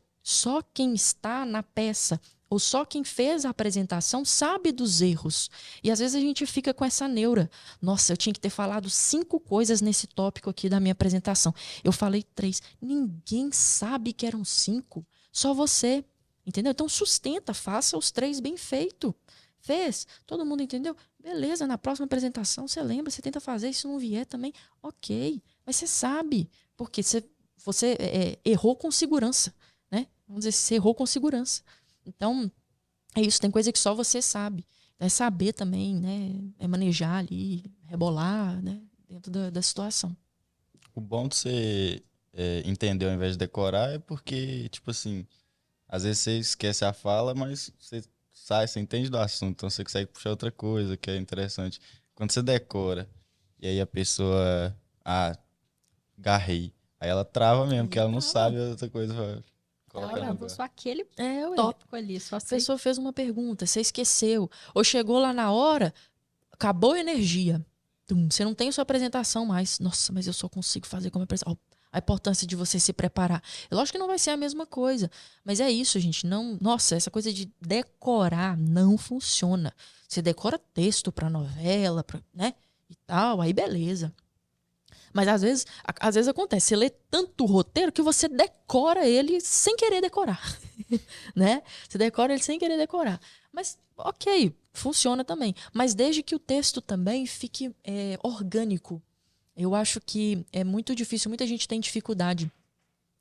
está na peça ou só quem fez a apresentação sabe dos erros. E às vezes a gente fica com essa neura. Nossa, eu tinha que ter falado 5 coisas nesse tópico aqui da minha apresentação. Eu falei 3. Ninguém sabe que eram 5. Só você. Entendeu? Então sustenta, faça os 3 bem feito. Fez? Todo mundo entendeu? Beleza, na próxima apresentação você lembra, você tenta fazer, se não vier também, ok. Mas você sabe, porque você errou com segurança, né? Vamos dizer, você errou com segurança. Então, é isso, tem coisa que só você sabe. É saber também, né? É manejar ali, rebolar, né? Dentro da situação. O bom de você entender ao invés de decorar é porque, tipo assim, às vezes você esquece a fala, mas você entende do assunto, então você consegue puxar outra coisa que é interessante. Quando você decora e aí a pessoa, garrei, aí ela trava mesmo, porque ela não sabe outra coisa pra colocar no Travou lugar. só aquele Ué. tópico ali, só A sei. pessoa fez uma pergunta, você esqueceu. Ou chegou lá na hora, acabou a energia. Você não tem sua apresentação mais. Nossa, mas eu só consigo fazer como apresentação. A importância de você se preparar. Lógico que não vai ser a mesma coisa. Mas é isso, gente. Não, nossa, essa coisa de decorar não funciona. Você decora texto pra novela, né? E tal, aí beleza. Mas às vezes acontece, você lê tanto o roteiro que você decora ele sem querer decorar, né? Você decora ele sem querer decorar. Mas, ok, funciona também. Mas desde que o texto também fique orgânico. Eu acho que é muito difícil, muita gente tem dificuldade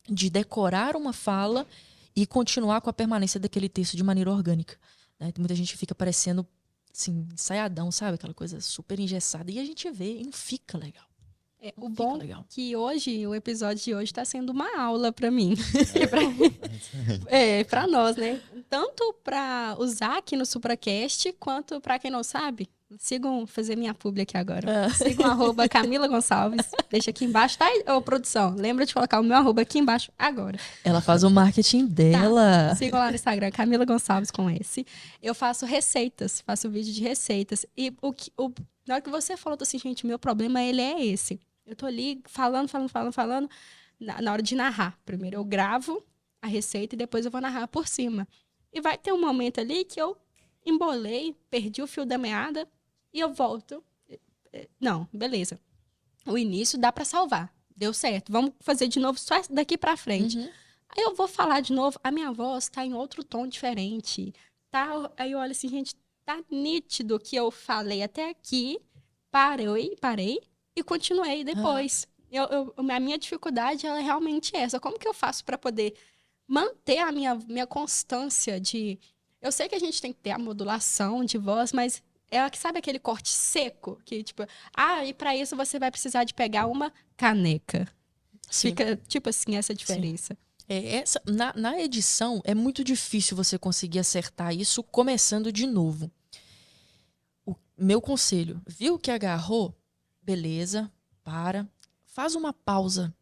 de decorar uma fala e continuar com a permanência daquele texto de maneira orgânica, né? Muita gente fica parecendo, assim, ensaiadão, sabe? Aquela coisa super engessada. E a gente vê e não fica legal. O bom é que hoje, o episódio de hoje está sendo uma aula para mim. Para nós, né? Tanto para usar aqui no SupraCast, quanto para quem não sabe, sigam, fazer minha publi aqui agora. Sigam @Camila Gonçalves. Deixa aqui embaixo, tá? Ô, produção, lembra de colocar o meu @ aqui embaixo agora. Ela faz o marketing dela. Tá. Sigam lá no Instagram, Camila Gonçalves com S. Eu faço receitas, faço vídeo de receitas. E na hora que você falou, eu tô assim, gente, meu problema ele é esse. Eu tô ali falando. Na hora de narrar. Primeiro eu gravo a receita e depois eu vou narrar por cima. E vai ter um momento ali que eu embolei, perdi o fio da meada e eu volto. Não, beleza. O início dá pra salvar. Deu certo. Vamos fazer de novo só daqui pra frente. Uhum. Aí eu vou falar de novo. A minha voz tá em outro tom diferente. Tá? Aí eu olho assim, gente, tá nítido que eu falei até aqui. Parei. E continuei depois. A minha dificuldade ela é realmente essa. Como que eu faço para poder manter a minha constância de... Eu sei que a gente tem que ter a modulação de voz, mas sabe aquele corte seco? Que tipo, e para isso você vai precisar de pegar uma caneca. Sim. Fica tipo assim essa diferença. Na edição é muito difícil você conseguir acertar isso começando de novo. O meu conselho, viu que agarrou? Beleza, faz uma pausa,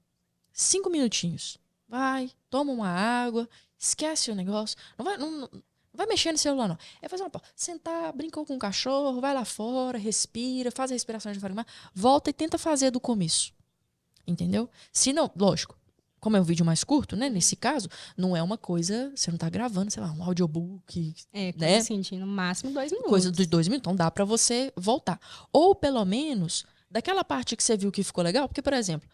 5 minutinhos. Vai, toma uma água, esquece o negócio. Não vai mexer no celular, não. É fazer uma pausa. Sentar, brincou com o cachorro, vai lá fora, respira, faz a respiração de forma, volta e tenta fazer do começo. Entendeu? Se não, lógico, como é um vídeo mais curto, né? Nesse caso, não é uma coisa, você não tá gravando, sei lá, um audiobook. Né? Assim, no máximo 2 minutos. Coisa dos 2 minutos, então dá pra você voltar. Ou pelo menos... Daquela parte que você viu que ficou legal, porque, por exemplo,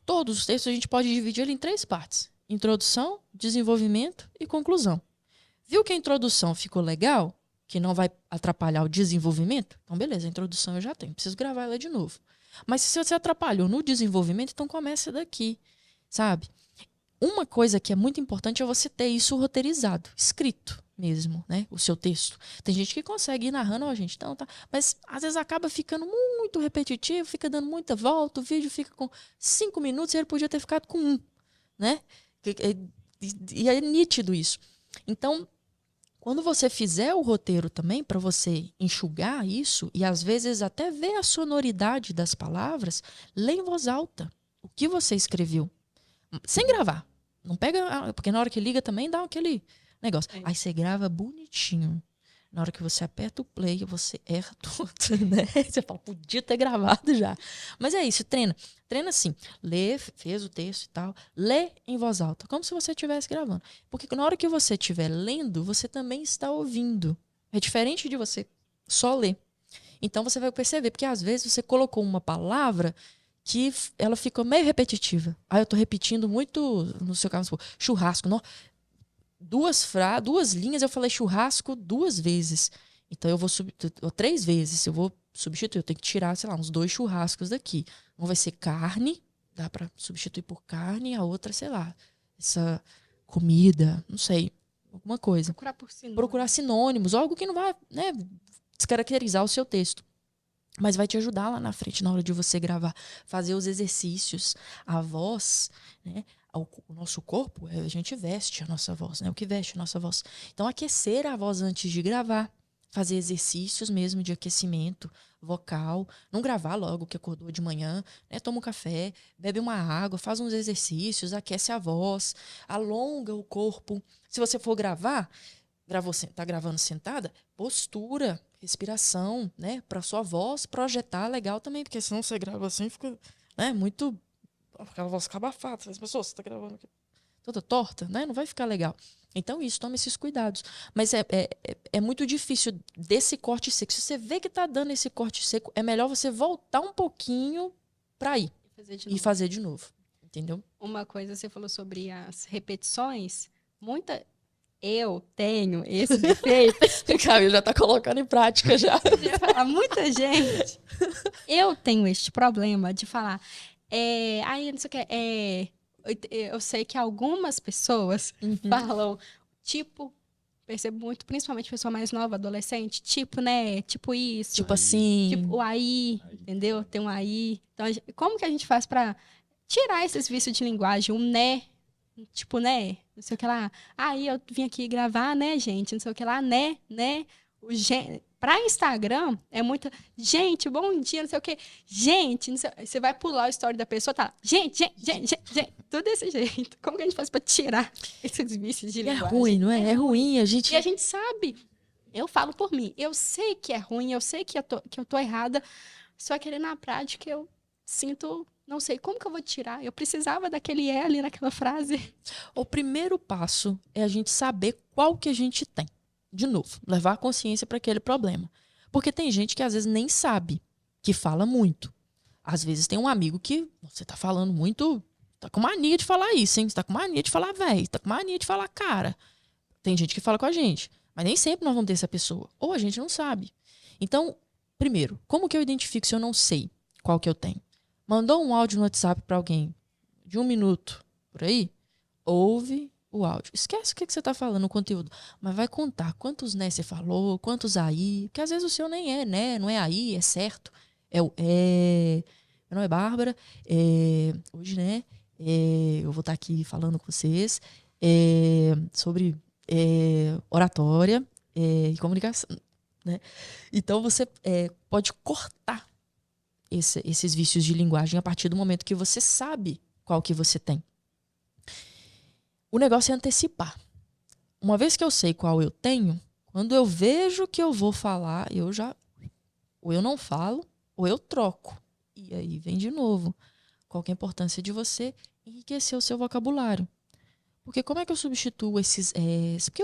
todos os textos a gente pode dividir ele em 3 partes. Introdução, desenvolvimento e conclusão. Viu que a introdução ficou legal, que não vai atrapalhar o desenvolvimento? Então, beleza, a introdução eu já tenho, preciso gravar ela de novo. Mas se você atrapalhou no desenvolvimento, então começa daqui, sabe? Uma coisa que é muito importante é você ter isso roteirizado, escrito mesmo, né? O seu texto. Tem gente que consegue ir narrando, gente, então tá. Mas às vezes acaba ficando muito repetitivo, fica dando muita volta, o vídeo fica com 5 minutos e ele podia ter ficado com 1, né? E é nítido isso. Então, quando você fizer o roteiro também, para você enxugar isso, e às vezes até ver a sonoridade das palavras, lê em voz alta o que você escreveu. Sem gravar. Não pega, porque na hora que liga também dá aquele negócio. Aí você grava bonitinho. Na hora que você aperta o play, você erra tudo, né? Você fala, podia ter gravado já. Mas é isso, treina. Treina assim, lê, fez o texto e tal, lê em voz alta, como se você estivesse gravando. Porque na hora que você estiver lendo, você também está ouvindo. É diferente de você só ler. Então você vai perceber, porque às vezes você colocou uma palavra que ela ficou meio repetitiva. Aí eu tô repetindo muito, no seu caso, churrasco. Não, duas linhas eu falei churrasco 2 vezes. Então eu vou 3 vezes. Eu vou substituir, eu tenho que tirar, sei lá, uns 2 churrascos daqui. Um vai ser carne, dá pra substituir por carne, a outra, sei lá, essa comida, não sei, alguma coisa. Procurar sinônimos, algo que não vai, né, descaracterizar o seu texto. Mas vai te ajudar lá na frente, na hora de você gravar. Fazer os exercícios. A voz, né? O nosso corpo, a gente veste a nossa voz, né? O que veste a nossa voz. Então, aquecer a voz antes de gravar. Fazer exercícios mesmo de aquecimento vocal. Não gravar logo que acordou de manhã, né? Toma um café, bebe uma água, faz uns exercícios, aquece a voz, alonga o corpo. Se você for gravar, tá gravando sentada, postura, respiração, né? Para sua voz projetar legal também, porque senão você grava assim, fica, né, muito. Aquela voz fica abafada. As pessoas, você tá gravando aqui toda torta, né? Não vai ficar legal. Então, tome esses cuidados. Mas é muito difícil desse corte seco. Se você vê que tá dando esse corte seco, é melhor você voltar um pouquinho para ir e fazer de novo. Entendeu? Uma coisa, você falou sobre as repetições. Eu tenho esse defeito. O Camila já tá colocando em prática já. Muita gente. Eu tenho este problema de falar. Aí, não sei o que. Eu sei que algumas pessoas falam, tipo, percebo muito, principalmente pessoa mais nova, adolescente, tipo, né? Tipo isso. Tipo assim. Tipo o aí, entendeu? Tem um aí. Então, como que a gente faz pra tirar esses vícios de linguagem? Um né? Tipo, né? Não sei o que lá. Aí eu vim aqui gravar, né, gente? Não sei o que lá, né? Pra Instagram, é muita. Gente, bom dia, não sei o que. Gente, não sei... Você vai pular o story da pessoa, tá? Gente. Tudo desse jeito. Como que a gente faz pra tirar esses vícios de linguagem? É ruim, não é? É ruim. E a gente sabe. Eu falo por mim. Eu sei que é ruim, eu sei que eu tô errada. Só que ali na prática eu sinto. Não sei como que eu vou tirar. Eu precisava daquele ali naquela frase. O primeiro passo é a gente saber qual que a gente tem. De novo, levar a consciência para aquele problema. Porque tem gente que às vezes nem sabe, que fala muito. Às vezes tem um amigo que você tá falando muito, tá com mania de falar isso, hein? Você tá com mania de falar velho, tá com mania de falar cara. Tem gente que fala com a gente, mas nem sempre nós vamos ter essa pessoa. Ou a gente não sabe. Então, primeiro, como que eu identifico se eu não sei qual que eu tenho? Mandou um áudio no WhatsApp para alguém de 1 minuto, por aí, ouve o áudio. Esquece o que você está falando, o conteúdo. Mas vai contar quantos né você falou, quantos aí. Porque às vezes o seu nem é né, não é aí, é certo. É o é. Meu nome é Bárbara. Hoje, né, eu vou estar aqui falando com vocês sobre oratória e comunicação. Né? Então você pode cortar esses vícios de linguagem a partir do momento que você sabe qual que você tem. O negócio é antecipar. Uma vez que eu sei qual eu tenho, quando eu vejo que eu vou falar, ou eu não falo, ou eu troco. E aí vem de novo. Qual que é a importância de você enriquecer o seu vocabulário? Porque como é que eu substituo esses porque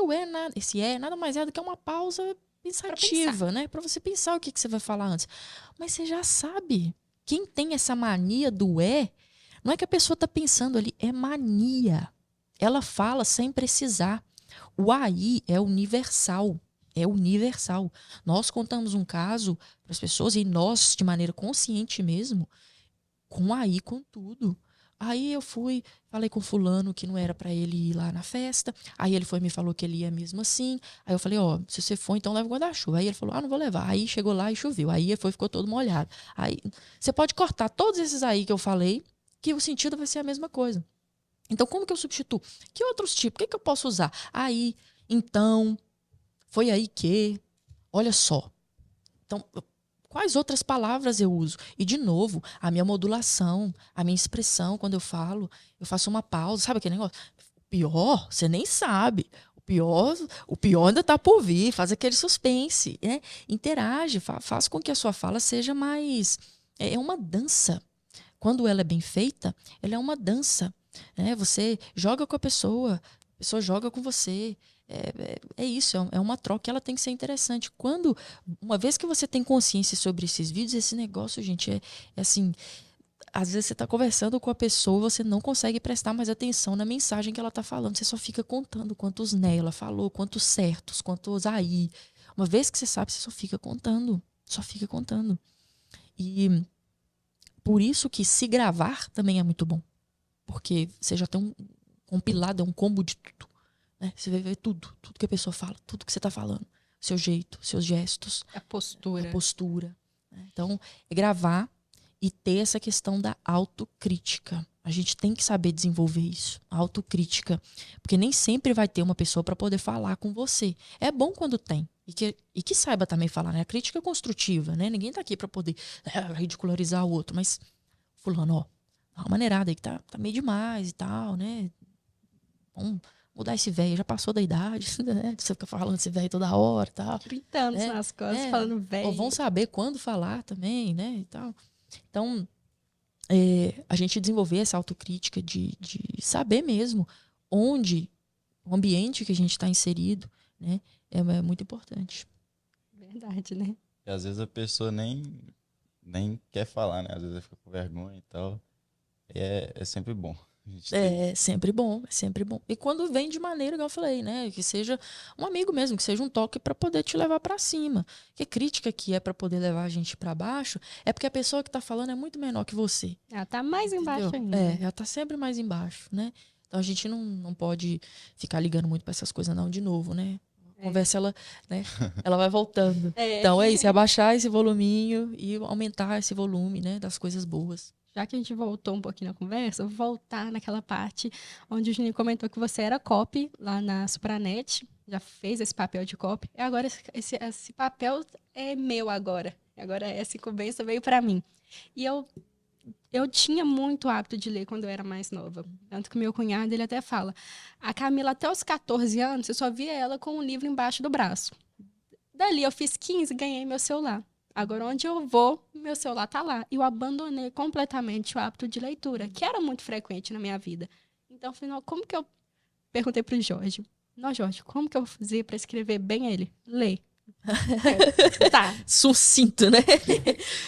esse nada mais é do que uma pausa pensativa, né? Para você pensar o que você vai falar antes. Mas você já sabe. Quem tem essa mania do não é que a pessoa está pensando ali, é mania. Ela fala sem precisar. O aí é universal. É universal. Nós contamos um caso para as pessoas, e nós, de maneira consciente mesmo, com aí, com tudo. Aí eu falei com fulano que não era para ele ir lá na festa. Aí ele me falou que ele ia mesmo assim. Aí eu falei, se você for, então leva o guarda-chuva. Aí ele falou, não vou levar. Aí chegou lá e choveu. Aí ficou todo molhado. Aí você pode cortar todos esses aí que eu falei, que o sentido vai ser a mesma coisa. Então, como que eu substituo? Que outros tipos? O que eu posso usar? Aí, então, foi aí que... Olha só. Então, quais outras palavras eu uso? E, de novo, a minha modulação, a minha expressão, quando eu falo, eu faço uma pausa. Sabe aquele negócio? O pior, você nem sabe. O O pior ainda está por vir, faz aquele suspense, né? Interage, faz com que a sua fala seja mais... É uma dança. Quando ela é bem feita, ela é uma dança, né? Você joga com a pessoa joga com você. É isso, é uma troca, ela tem que ser interessante. Uma vez que você tem consciência sobre esses vídeos, esse negócio, gente, é assim... Às vezes você está conversando com a pessoa, você não consegue prestar mais atenção na mensagem que ela está falando. Você só fica contando quantos né ela falou, quantos certos, quantos aí. Uma vez que você sabe, você só fica contando. Só fica contando. E por isso que se gravar também é muito bom. Porque você já tem um compilado, é um combo de tudo. Né? Você vai ver tudo que a pessoa fala, tudo que você está falando. Seu jeito, seus gestos. A postura. A postura. Né? Então, é gravar e ter essa questão da autocrítica. A gente tem que saber desenvolver isso, a autocrítica. Porque nem sempre vai ter uma pessoa para poder falar com você. É bom quando tem. E que saiba também falar, né? A crítica é construtiva, né? Ninguém tá aqui para poder ridicularizar o outro. Mas, fulano, ó, dá uma maneirada aí que tá meio demais e tal, né? Vamos mudar esse velho, já passou da idade, né? Você fica falando esse velho toda hora e tal. 30 anos nas costas, falando velho. Ou vão saber quando falar também, né? E tal. Então, a gente desenvolver essa autocrítica de saber mesmo onde, o ambiente que a gente está inserido, né, é muito importante. Verdade, né? E às vezes a pessoa nem quer falar, né? Às vezes ela fica com vergonha e tal. E é sempre bom. É sempre bom, é sempre bom. E quando vem de maneira, igual eu falei, né? Que seja um amigo mesmo, que seja um toque para poder te levar para cima. Porque crítica que é para poder levar a gente para baixo é porque a pessoa que tá falando é muito menor que você. Ela tá mais embaixo ainda. Ela tá sempre mais embaixo, né? Então a gente não pode ficar ligando muito para essas coisas não de novo, né? A conversa, ela vai voltando. Então é isso, é abaixar esse voluminho e aumentar esse volume, né? Das coisas boas. Já que a gente voltou um pouquinho na conversa, eu vou voltar naquela parte onde o Juninho comentou que você era copy lá na Supranet, já fez esse papel de copy, e agora esse papel é meu agora. Agora essa incumbência veio para mim. E eu tinha muito hábito de ler quando eu era mais nova. Tanto que meu cunhado, ele até fala, a Camila até os 14 anos, eu só via ela com um livro embaixo do braço. Dali eu fiz 15, ganhei meu celular. Agora, onde eu vou, meu celular tá lá. E eu abandonei completamente o hábito de leitura, que era muito frequente na minha vida. Então, afinal, como que eu... Perguntei pro Jorge. Não, Jorge, como que eu fazia para escrever bem ele? Lê. Tá. Sucinto, né?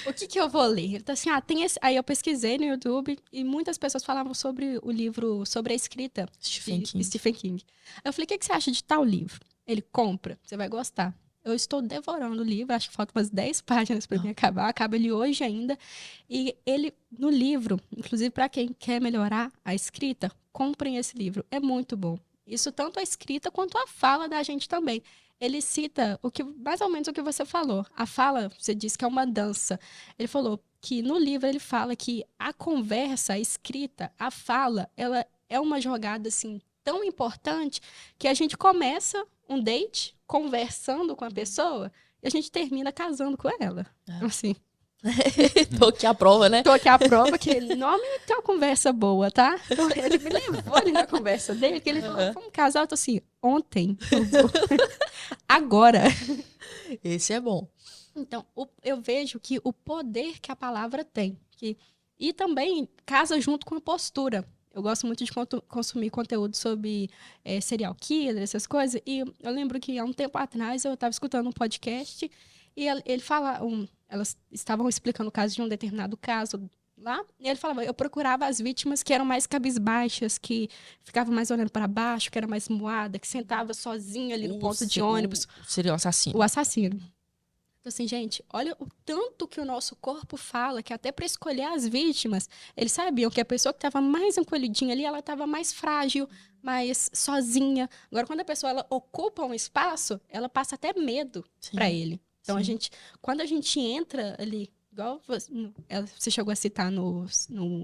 O que eu vou ler? Ele tá assim, tem esse... Aí eu pesquisei no YouTube e muitas pessoas falavam sobre o livro, sobre a escrita de Stephen King. Aí eu falei, o que você acha de tal livro? Ele, compra, você vai gostar. Eu estou devorando o livro, acho que faltam umas 10 páginas para mim acabar. Acaba ele hoje ainda. E ele, no livro, inclusive para quem quer melhorar a escrita, comprem esse livro. É muito bom. Isso tanto a escrita quanto a fala da gente também. Ele cita mais ou menos o que você falou. A fala, você disse que é uma dança. Ele falou que no livro ele fala que a conversa, a escrita, a fala, ela é uma jogada assim tão importante que a gente começa um date conversando com a pessoa e a gente termina casando com ela. Então, assim... Tô aqui à prova, né? Tô aqui à prova que ele não me tem uma conversa boa, tá? Então, ele me levou ali na conversa dele, que ele falou, vamos casar. Eu tô assim, ontem. Agora. Esse é bom. Então, eu vejo que o poder que a palavra tem. E também casa junto com a postura. Eu gosto muito de consumir conteúdo sobre serial killer, essas coisas. E eu lembro que há um tempo atrás eu estava escutando um podcast e ele fala, elas estavam explicando o caso de um determinado caso lá. E ele falava, eu procurava as vítimas que eram mais cabisbaixas, que ficavam mais olhando para baixo, que era mais moada, que sentava sozinha ali no ponto de ônibus. Seria o assassino. O assassino. Então, assim, gente, olha o tanto que o nosso corpo fala, que até para escolher as vítimas, eles sabiam que a pessoa que estava mais encolhidinha ali, ela estava mais frágil, mais sozinha. Agora, quando a pessoa ela ocupa um espaço, ela passa até medo para ele. Então, quando a gente entra ali, igual você chegou a citar no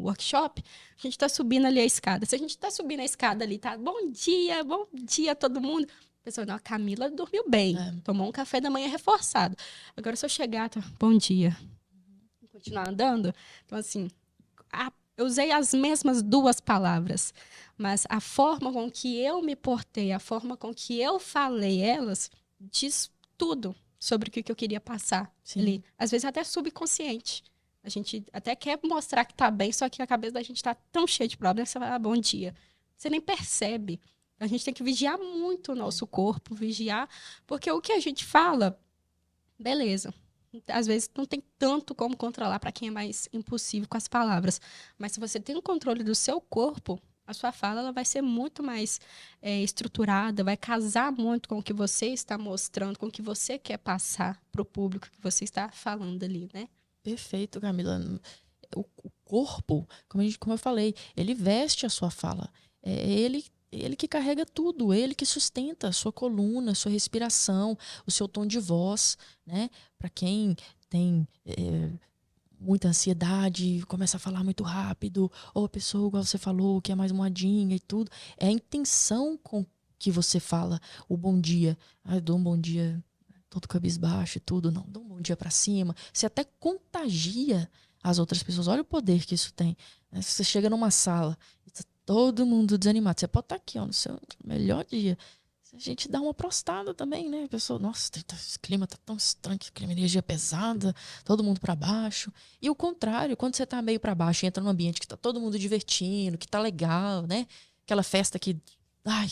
workshop, a gente está subindo ali a escada. Se a gente está subindo a escada ali, tá? Bom dia todo mundo. A pessoa, não, a Camila dormiu bem, tomou um café da manhã reforçado. Agora, se eu chegar, bom dia, continuar andando. Então, assim, Eu usei as mesmas 2 palavras, mas a forma com que eu me portei, a forma com que eu falei elas, diz tudo sobre o que eu queria passar ali. Às vezes até subconsciente. A gente até quer mostrar que tá bem, só que a cabeça da gente tá tão cheia de problemas que você fala, bom dia. Você nem percebe. A gente tem que vigiar muito o nosso corpo, vigiar, porque o que a gente fala, beleza. Às vezes não tem tanto como controlar para quem é mais impulsivo com as palavras. Mas se você tem um controle do seu corpo, a sua fala ela vai ser muito mais estruturada, vai casar muito com o que você está mostrando, com o que você quer passar para o público que você está falando ali, né? Perfeito, Camila. O corpo, como eu falei, ele veste a sua fala. É ele que carrega tudo, ele que sustenta a sua coluna, a sua respiração, o seu tom de voz, né? Para quem tem muita ansiedade, começa a falar muito rápido, ou a pessoa, igual você falou, que é mais moadinha e tudo, é a intenção com que você fala o bom dia. Ah, eu dou um bom dia todo cabisbaixo e tudo, não, dou um bom dia para cima. Você até contagia as outras pessoas. Olha o poder que isso tem. Você chega numa sala e tá todo mundo desanimado. Você pode estar aqui, ó, no seu melhor dia. A gente dá uma prostada também, né? A pessoa, nossa, esse clima tá tão estranho, clima, energia pesada, todo mundo para baixo. E o contrário, quando você tá meio para baixo e entra num ambiente que tá todo mundo divertindo, que tá legal, né? Aquela festa que, ai,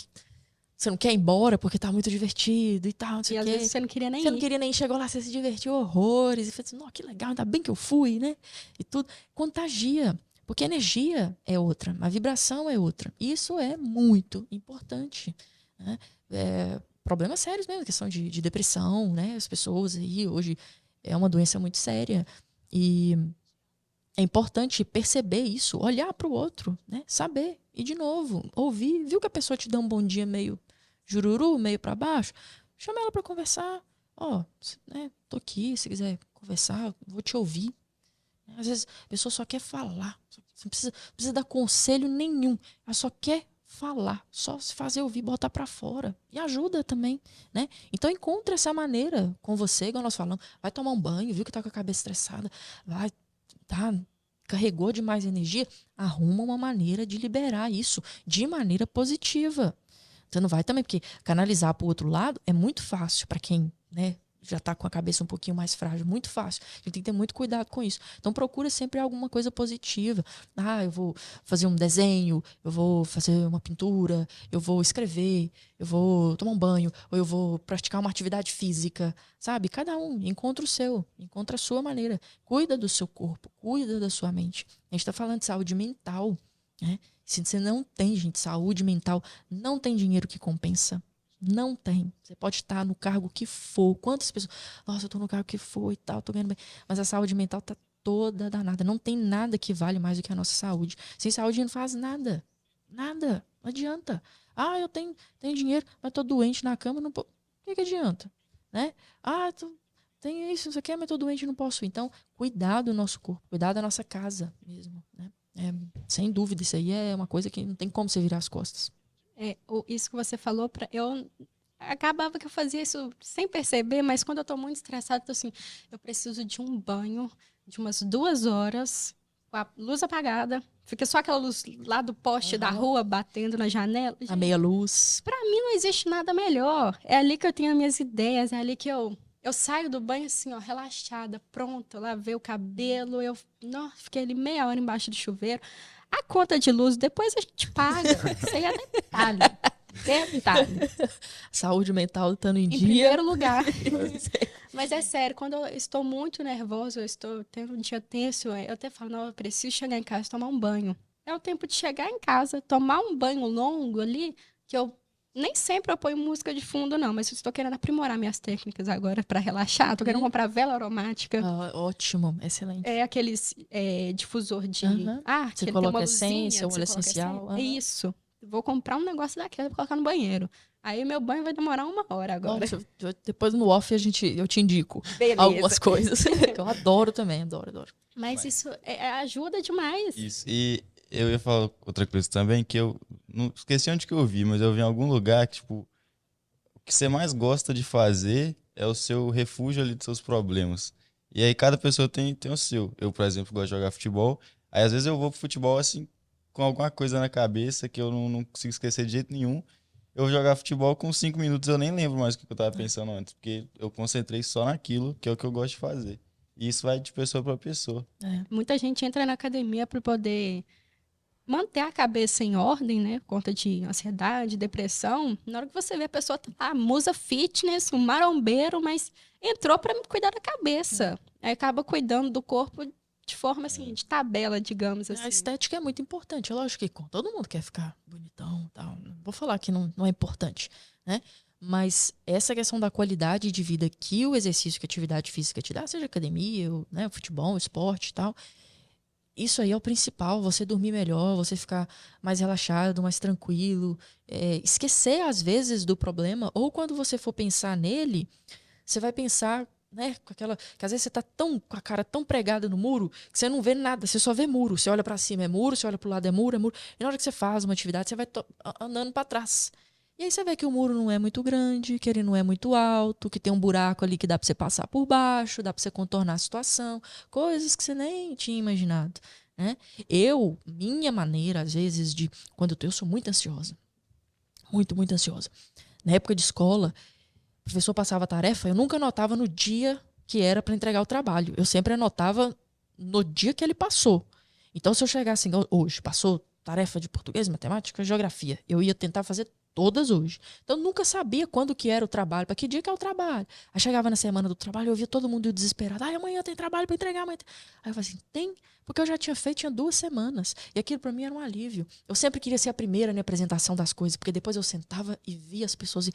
você não quer ir embora porque tá muito divertido e tal, não sei o quê. Às vezes você não queria nem ir. Você não queria nem ir, chegou lá, você se divertiu horrores. E fez assim, não, que legal, ainda bem que eu fui, né? E tudo. Contagia. Porque a energia é outra, a vibração é outra. Isso é muito importante, né? Problemas sérios mesmo, questão de depressão, né? As pessoas aí hoje é uma doença muito séria. E é importante perceber isso, olhar para o outro, né? Saber. E de novo, ouvir. Viu que a pessoa te deu um bom dia meio jururu, meio para baixo? Chama ela para conversar. Ó, né? Tô aqui, se quiser conversar, vou te ouvir. Às vezes a pessoa só quer falar. Você não precisa dar conselho nenhum. Ela só quer falar, só se fazer ouvir, botar para fora. E ajuda também, né? Então encontre essa maneira com você, igual nós falamos. Vai tomar um banho, viu que tá com a cabeça estressada. Vai, tá, carregou demais energia. Arruma uma maneira de liberar isso de maneira positiva. Você não vai também, porque canalizar para o outro lado é muito fácil para quem, né, já está com a cabeça um pouquinho mais frágil, muito fácil. A gente tem que ter muito cuidado com isso. Então procura sempre alguma coisa positiva. Ah, eu vou fazer um desenho, eu vou fazer uma pintura, eu vou escrever, eu vou tomar um banho, ou eu vou praticar uma atividade física, sabe? Cada um encontra o seu, encontra a sua maneira. Cuida do seu corpo, cuida da sua mente. A gente está falando de saúde mental, né? Se você não tem, gente, saúde mental, não tem dinheiro que compensa. Não tem. Você pode estar no cargo que for. Quantas pessoas... Nossa, eu tô no cargo que for e tal, tô ganhando bem. Mas a saúde mental tá toda danada. Não tem nada que vale mais do que a nossa saúde. Sem saúde a gente não faz nada. Nada. Não adianta. Ah, eu tenho dinheiro, mas tô doente na cama. Não po... O que adianta? Né? Ah, tenho isso, não sei o que, mas tô doente e não posso ir. Então, cuidar do nosso corpo. Cuidar da nossa casa mesmo. Né? Sem dúvida, isso aí é uma coisa que não tem como você virar as costas. Isso que você falou, eu acabava que eu fazia isso sem perceber, mas quando eu tô muito estressada, tô assim, eu preciso de um banho de umas 2 horas, com a luz apagada, fica só aquela luz lá do poste da rua batendo na janela. A meia luz. Pra mim não existe nada melhor. É ali que eu tenho as minhas ideias, é ali que eu saio do banho assim, ó, relaxada, pronta, lavei o cabelo, fiquei ali meia hora embaixo do chuveiro. A conta de luz, depois a gente paga. Isso aí é detalhe. Detalhe. Saúde mental estando em dia. Em primeiro lugar. Mas é sério, quando eu estou muito nervosa, eu estou tendo um dia tenso, eu até falo, não, eu preciso chegar em casa e tomar um banho. É o tempo de chegar em casa, tomar um banho longo ali, que eu nem sempre eu ponho música de fundo, não, mas eu estou querendo aprimorar minhas técnicas agora para relaxar. Estou querendo comprar vela aromática. Ótimo, excelente. É aqueles difusor de arte. Você coloca essência, óleo essencial. É isso. Vou comprar um negócio daquele e colocar no banheiro. Aí meu banho vai demorar 1 hora agora. Nossa, depois no off eu te indico algumas coisas. Eu adoro também, adoro. Mas isso ajuda demais. Isso. E eu ia falar outra coisa também, que eu não esqueci onde que eu vi, mas eu vi em algum lugar que, tipo, o que você mais gosta de fazer é o seu refúgio ali dos seus problemas. E aí cada pessoa tem o seu. Eu, por exemplo, gosto de jogar futebol, Aí às vezes eu vou pro futebol assim, com alguma coisa na cabeça que eu não consigo esquecer de jeito nenhum. Eu vou jogar futebol com 5 minutos, eu nem lembro mais o que eu tava pensando antes, porque eu concentrei só naquilo, que é o que eu gosto de fazer. E isso vai de pessoa para pessoa. Muita gente entra na academia para poder manter a cabeça em ordem, né? Por conta de ansiedade, depressão. Na hora que você vê a pessoa tá lá, musa fitness, um marombeiro, mas entrou para cuidar da cabeça. Aí acaba cuidando do corpo de forma assim, de tabela, digamos assim. A estética é muito importante. É lógico que todo mundo quer ficar bonitão e tal. Não vou falar que não é importante, né? Mas essa questão da qualidade de vida que o exercício, que a atividade física te dá, seja academia, né, futebol, esporte e tal, isso aí é o principal. Você dormir melhor, você ficar mais relaxado, mais tranquilo. Esquecer, às vezes, do problema. Ou quando você for pensar nele, você vai pensar, né, com aquela, que às vezes você tá com a cara tão pregada no muro que você não vê nada, você só vê muro. Você olha pra cima, é muro, você olha pro lado, é muro, é muro. E na hora que você faz uma atividade, você vai andando pra trás. E aí você vê que o muro não é muito grande, que ele não é muito alto, que tem um buraco ali que dá pra você passar por baixo, dá pra você contornar a situação, coisas que você nem tinha imaginado, né? Minha maneira, às vezes, quando eu sou muito ansiosa. Muito, muito ansiosa. Na época de escola, o professor passava a tarefa, eu nunca anotava no dia que era para entregar o trabalho. Eu sempre anotava no dia que ele passou. Então, se eu chegasse assim, hoje, passou tarefa de português, matemática, geografia, eu ia tentar fazer todas hoje. Então, eu nunca sabia quando que era o trabalho, para que dia que é o trabalho. Aí chegava na semana do trabalho, eu via todo mundo desesperado. Amanhã tem trabalho para entregar. Amanhã. Aí eu falei assim, tem? Porque eu já tinha feito, tinha 2 semanas. E aquilo para mim era um alívio. Eu sempre queria ser a primeira na apresentação das coisas, porque depois eu sentava e via as pessoas e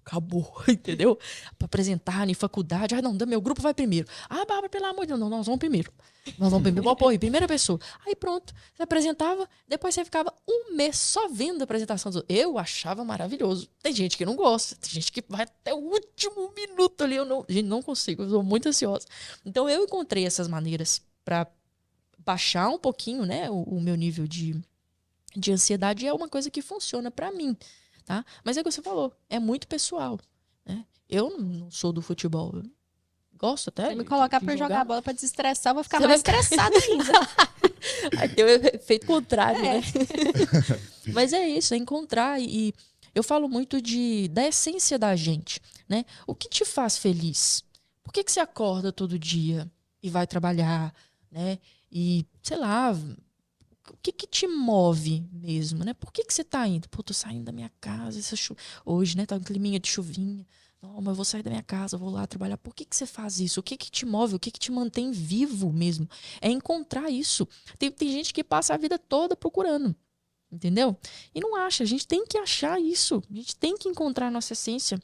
acabou, entendeu? Para apresentar em faculdade. Não, meu grupo vai primeiro. Bárbara, pelo amor de Deus, não, nós vamos primeiro. Nós vamos primeiro. Apoio, primeira pessoa. Aí pronto, você apresentava, depois você ficava 1 mês só vendo a apresentação dos outros. Eu achava maravilhoso. Tem gente que não gosta, tem gente que vai até o último minuto ali. Gente, não consigo, eu sou muito ansiosa. Então eu encontrei essas maneiras para baixar um pouquinho, né, o meu nível de ansiedade. É uma coisa que funciona para mim. Tá? Mas é o que você falou, é muito pessoal, né? Eu não sou do futebol, eu gosto até. Se me colocar pra jogar bola pra desestressar, eu vou ficar Você mais estressada ainda. Aí tem o efeito contrário, né? Mas é isso, é encontrar. E eu falo muito da essência da gente, né? O que te faz feliz? Por que você acorda todo dia e vai trabalhar, né? E, sei lá, o que te move mesmo, né? Por que você tá indo? Pô, tô saindo da minha casa, hoje, né? Tá um climinha de chuvinha. Não, mas eu vou sair da minha casa, vou lá trabalhar. Por que você faz isso? O que te move? O que te mantém vivo mesmo? É encontrar isso. Tem gente que passa a vida toda procurando, entendeu? E não acha. A gente tem que achar isso. A gente tem que encontrar a nossa essência.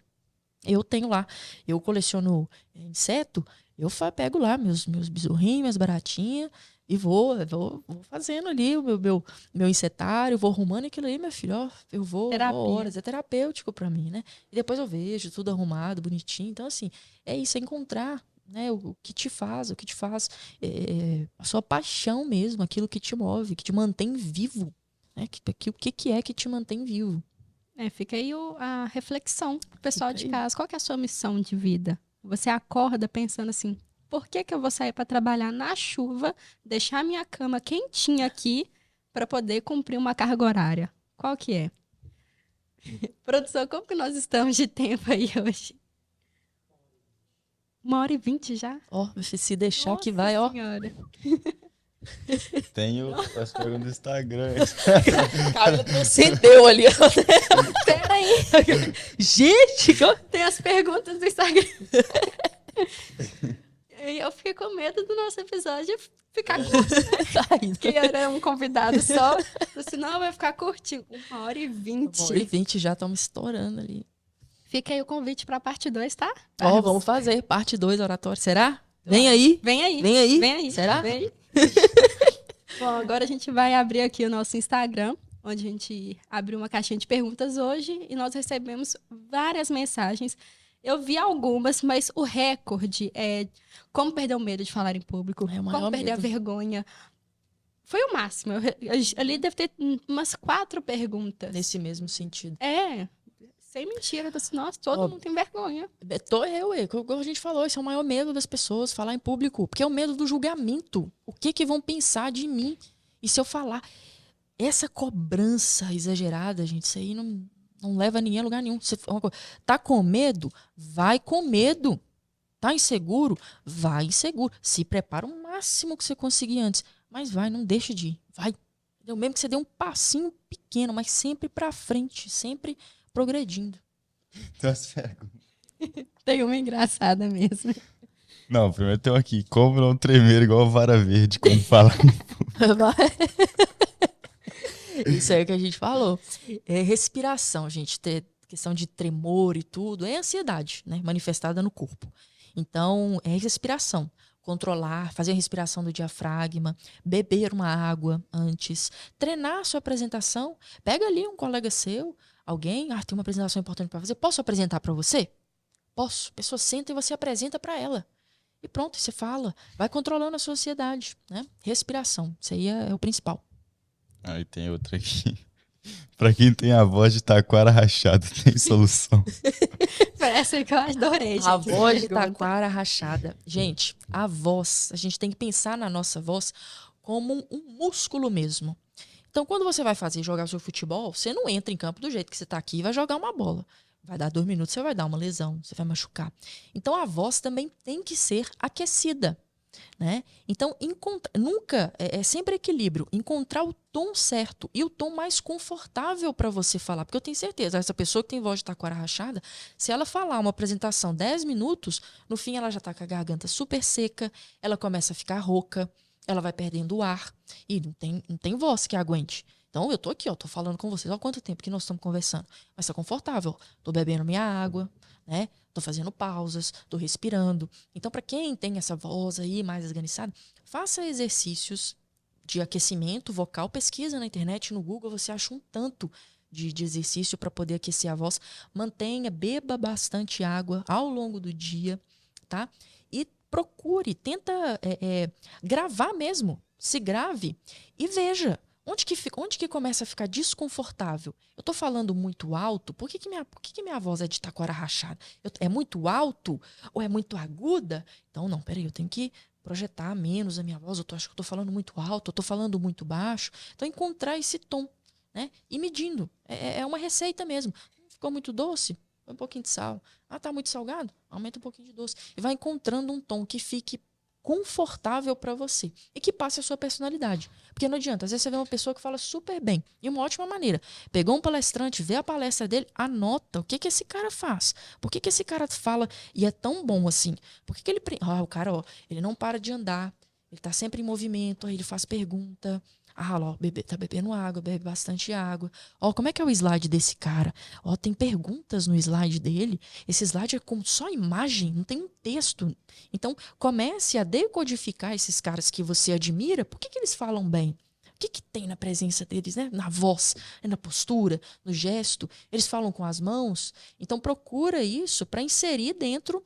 Eu tenho lá, eu coleciono inseto, eu pego lá meus besourrinhos, minhas baratinhas, e vou fazendo ali o meu insetário, vou arrumando aquilo aí, meu filho, ó, eu vou horas, é terapêutico pra mim, né? E depois eu vejo tudo arrumado, bonitinho. Então, assim, é isso, é encontrar, né, o que te faz a sua paixão mesmo, aquilo que te move, que te mantém vivo, né? O que é que te mantém vivo? Fica aí a reflexão pro pessoal de casa. Qual que é a sua missão de vida? Você acorda pensando assim, por que eu vou sair para trabalhar na chuva, deixar minha cama quentinha aqui para poder cumprir uma carga horária? Qual que é? Produção, como que nós estamos de tempo aí hoje? 1h20 já? Ó, se deixar. Nossa, que vai, senhora. Tenho as perguntas do Instagram. Cara, acendeu ali. Peraí. Gente, tem as perguntas do Instagram. E eu fiquei com medo do nosso episódio ficar curto. Que era um convidado só. Senão vai ficar curtinho. 1h20. 1h20 já estamos estourando ali. Fica aí o convite para a parte 2, tá? Ó, vamos fazer parte 2 oratório. Será? Vem aí. Vem aí. Vem aí. Vem aí. Será? Vem aí. Bom, agora a gente vai abrir aqui o nosso Instagram, onde a gente abriu uma caixinha de perguntas hoje e nós recebemos várias mensagens. Eu vi algumas, mas o recorde é como perder o medo de falar em público, como perder a vergonha. Foi o máximo. Ali deve ter umas 4 perguntas. Nesse mesmo sentido. sem mentira. Assim, nossa, todo mundo tem vergonha. Como a gente falou, esse é o maior medo das pessoas, falar em público. Porque é o medo do julgamento. O que vão pensar de mim? E se eu falar? Essa cobrança exagerada, gente, isso aí não leva ninguém a lugar nenhum. Tá com medo? Vai com medo. Tá inseguro? Vai inseguro. Se prepara o máximo que você conseguir antes. Mas vai, não deixa de ir. Vai. Mesmo que você dê um passinho pequeno, mas sempre pra frente, sempre progredindo. Então, as perguntas. Tem uma engraçada mesmo. Não, primeiro tem um aqui. Como não tremer igual vara verde quando fala? Isso aí que a gente falou. É respiração, gente. Questão de tremor e tudo. É ansiedade, né? Manifestada no corpo. Então, é respiração. Controlar, fazer a respiração do diafragma, beber uma água antes, treinar a sua apresentação. Pega ali um colega seu, alguém, tem uma apresentação importante para fazer. Posso apresentar para você? Posso. A pessoa senta e você apresenta para ela. E pronto, você fala. Vai controlando a sua ansiedade, né? Respiração. Isso aí é o principal. Aí tem outra aqui. Pra quem tem a voz de taquara rachada, tem solução. Parece que eu adorei, gente. A voz de taquara rachada. Gente, a voz, a gente tem que pensar na nossa voz como um músculo mesmo. Então, quando você vai jogar seu futebol, você não entra em campo do jeito que você tá aqui e vai jogar uma bola. Vai dar 2 minutos, você vai dar uma lesão, você vai machucar. Então, a voz também tem que ser aquecida. Né? Então, nunca, é sempre equilíbrio, encontrar o tom certo e o tom mais confortável para você falar, porque eu tenho certeza, essa pessoa que tem voz de taquara rachada, se ela falar uma apresentação 10 minutos, no fim ela já está com a garganta super seca, ela começa a ficar rouca, ela vai perdendo o ar e não tem voz que aguente. Então, eu tô aqui, tô falando com vocês, olha quanto tempo que nós estamos conversando, mas tá confortável, tô bebendo minha água, né? Tô fazendo pausas, tô respirando. Então, para quem tem essa voz aí mais esganiçada, faça exercícios de aquecimento vocal. Pesquisa na internet, no Google, você acha um tanto de exercício para poder aquecer a voz. Beba bastante água ao longo do dia, tá? E procure, tenta gravar mesmo. Se grave e veja. Onde que começa a ficar desconfortável? Eu tô falando muito alto? Por que minha voz é de taquara rachada? É muito alto? Ou é muito aguda? Então, não, peraí, eu tenho que projetar menos a minha voz. Acho que eu tô falando muito alto, eu tô falando muito baixo. Então, encontrar esse tom, né? E medindo. É uma receita mesmo. Ficou muito doce? Põe um pouquinho de sal. Tá muito salgado? Aumenta um pouquinho de doce. E vai encontrando um tom que fique confortável para você e que passe a sua personalidade. Porque não adianta, às vezes você vê uma pessoa que fala super bem, de uma ótima maneira. Pegou um palestrante, vê a palestra dele, anota o que esse cara faz. Por que esse cara fala e é tão bom assim? Por que ele... o cara, ele não para de andar, ele tá sempre em movimento, aí ele faz pergunta. Tá bebendo água, bebe bastante água. Como é que é o slide desse cara? Tem perguntas no slide dele. Esse slide é com só imagem, não tem um texto. Então, comece a decodificar esses caras que você admira. Por que eles falam bem? O que tem na presença deles, né? Na voz, na postura, no gesto. Eles falam com as mãos. Então, procura isso para inserir dentro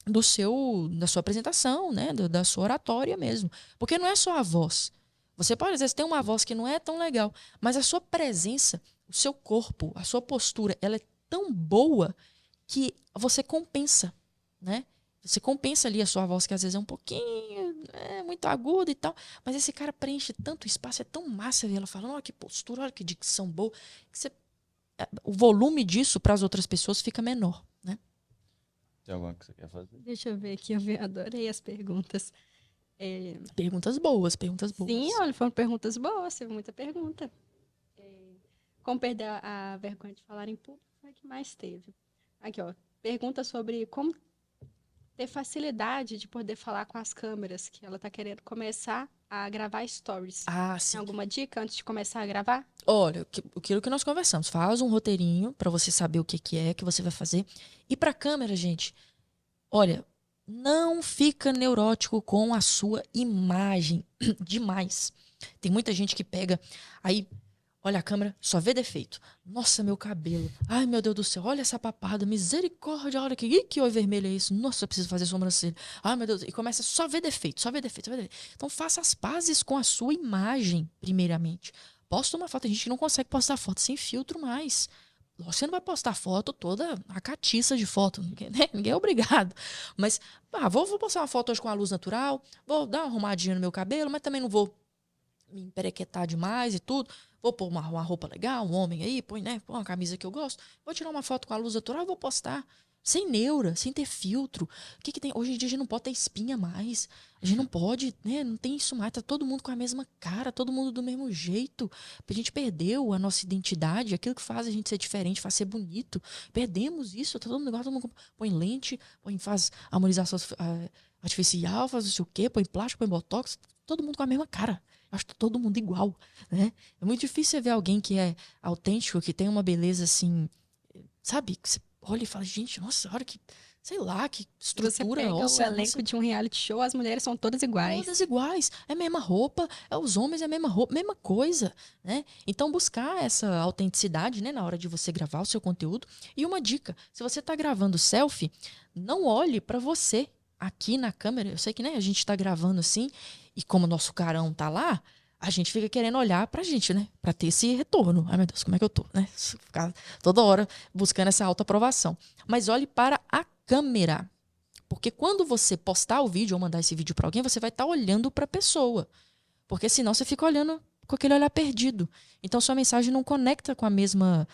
da sua apresentação, né? Da sua oratória mesmo. Porque não é só a voz. Você pode, às vezes, ter uma voz que não é tão legal, mas a sua presença, o seu corpo, a sua postura, ela é tão boa que você compensa, né? Você compensa ali a sua voz, que às vezes é um pouquinho, muito aguda e tal, mas esse cara preenche tanto espaço, é tão massa ver ela falando, olha que postura, olha que dicção boa, que o volume disso para as outras pessoas fica menor, né? Tem alguma que você quer fazer? Deixa eu ver aqui, eu adorei as perguntas. Perguntas boas. Sim, olha, foram perguntas boas, teve muita pergunta. Como perder a vergonha de falar em público foi a que mais teve. Aqui, pergunta sobre como ter facilidade de poder falar com as câmeras, que ela está querendo começar a gravar stories. Sim. Tem alguma dica antes de começar a gravar? Olha, aquilo que nós conversamos, faz um roteirinho para você saber o que que você vai fazer. E para a câmera, gente, olha, não fica neurótico com a sua imagem demais. Tem muita gente que pega, aí olha a câmera, só vê defeito. Nossa, meu cabelo. Ai, meu Deus do céu, olha essa papada, misericórdia, olha que olho vermelho é isso. Nossa, eu preciso fazer sobrancelha. Ai, meu Deus, e começa só ver defeito. Então faça as pazes com a sua imagem, primeiramente. Posta uma foto, a gente não consegue postar foto sem filtro mais. Você não vai postar foto toda a catiça de foto, né? Ninguém é obrigado. Mas, vou postar uma foto hoje com a luz natural, vou dar uma arrumadinha no meu cabelo, mas também não vou me emperequetar demais e tudo. Vou pôr uma roupa legal, um homem aí, põe uma camisa que eu gosto. Vou tirar uma foto com a luz natural e vou postar. Sem neura, sem ter filtro. O que tem? Hoje em dia a gente não pode ter espinha mais. A gente não pode, né? Não tem isso mais. Tá todo mundo com a mesma cara, todo mundo do mesmo jeito. A gente perdeu a nossa identidade, aquilo que faz a gente ser diferente, faz ser bonito. Perdemos isso. Tá todo mundo põe lente, faz harmonização artificial, faz não sei o quê, põe plástico, põe botox. Todo mundo com a mesma cara. Acho que todo mundo igual, né? É muito difícil você ver alguém que é autêntico, que tem uma beleza assim, sabe? Que você olha e fala, gente, nossa, olha que, sei lá, que estrutura. Você pega o elenco de um reality show, as mulheres são todas iguais. Todas iguais. É a mesma roupa, os homens é a mesma roupa, mesma coisa, né? Então buscar essa autenticidade, né, na hora de você gravar o seu conteúdo. E uma dica, se você tá gravando selfie, não olhe para você aqui na câmera. Eu sei que, né, a gente tá gravando assim, e como o nosso carão tá lá, a gente fica querendo olhar pra gente, né? Pra ter esse retorno. Ai, meu Deus, como é que eu tô, né? Ficar toda hora buscando essa autoaprovação. Mas olhe para a câmera. Porque quando você postar o vídeo ou mandar esse vídeo pra alguém, você vai estar olhando pra pessoa. Porque senão você fica olhando com aquele olhar perdido. Então sua mensagem não conecta com a mesma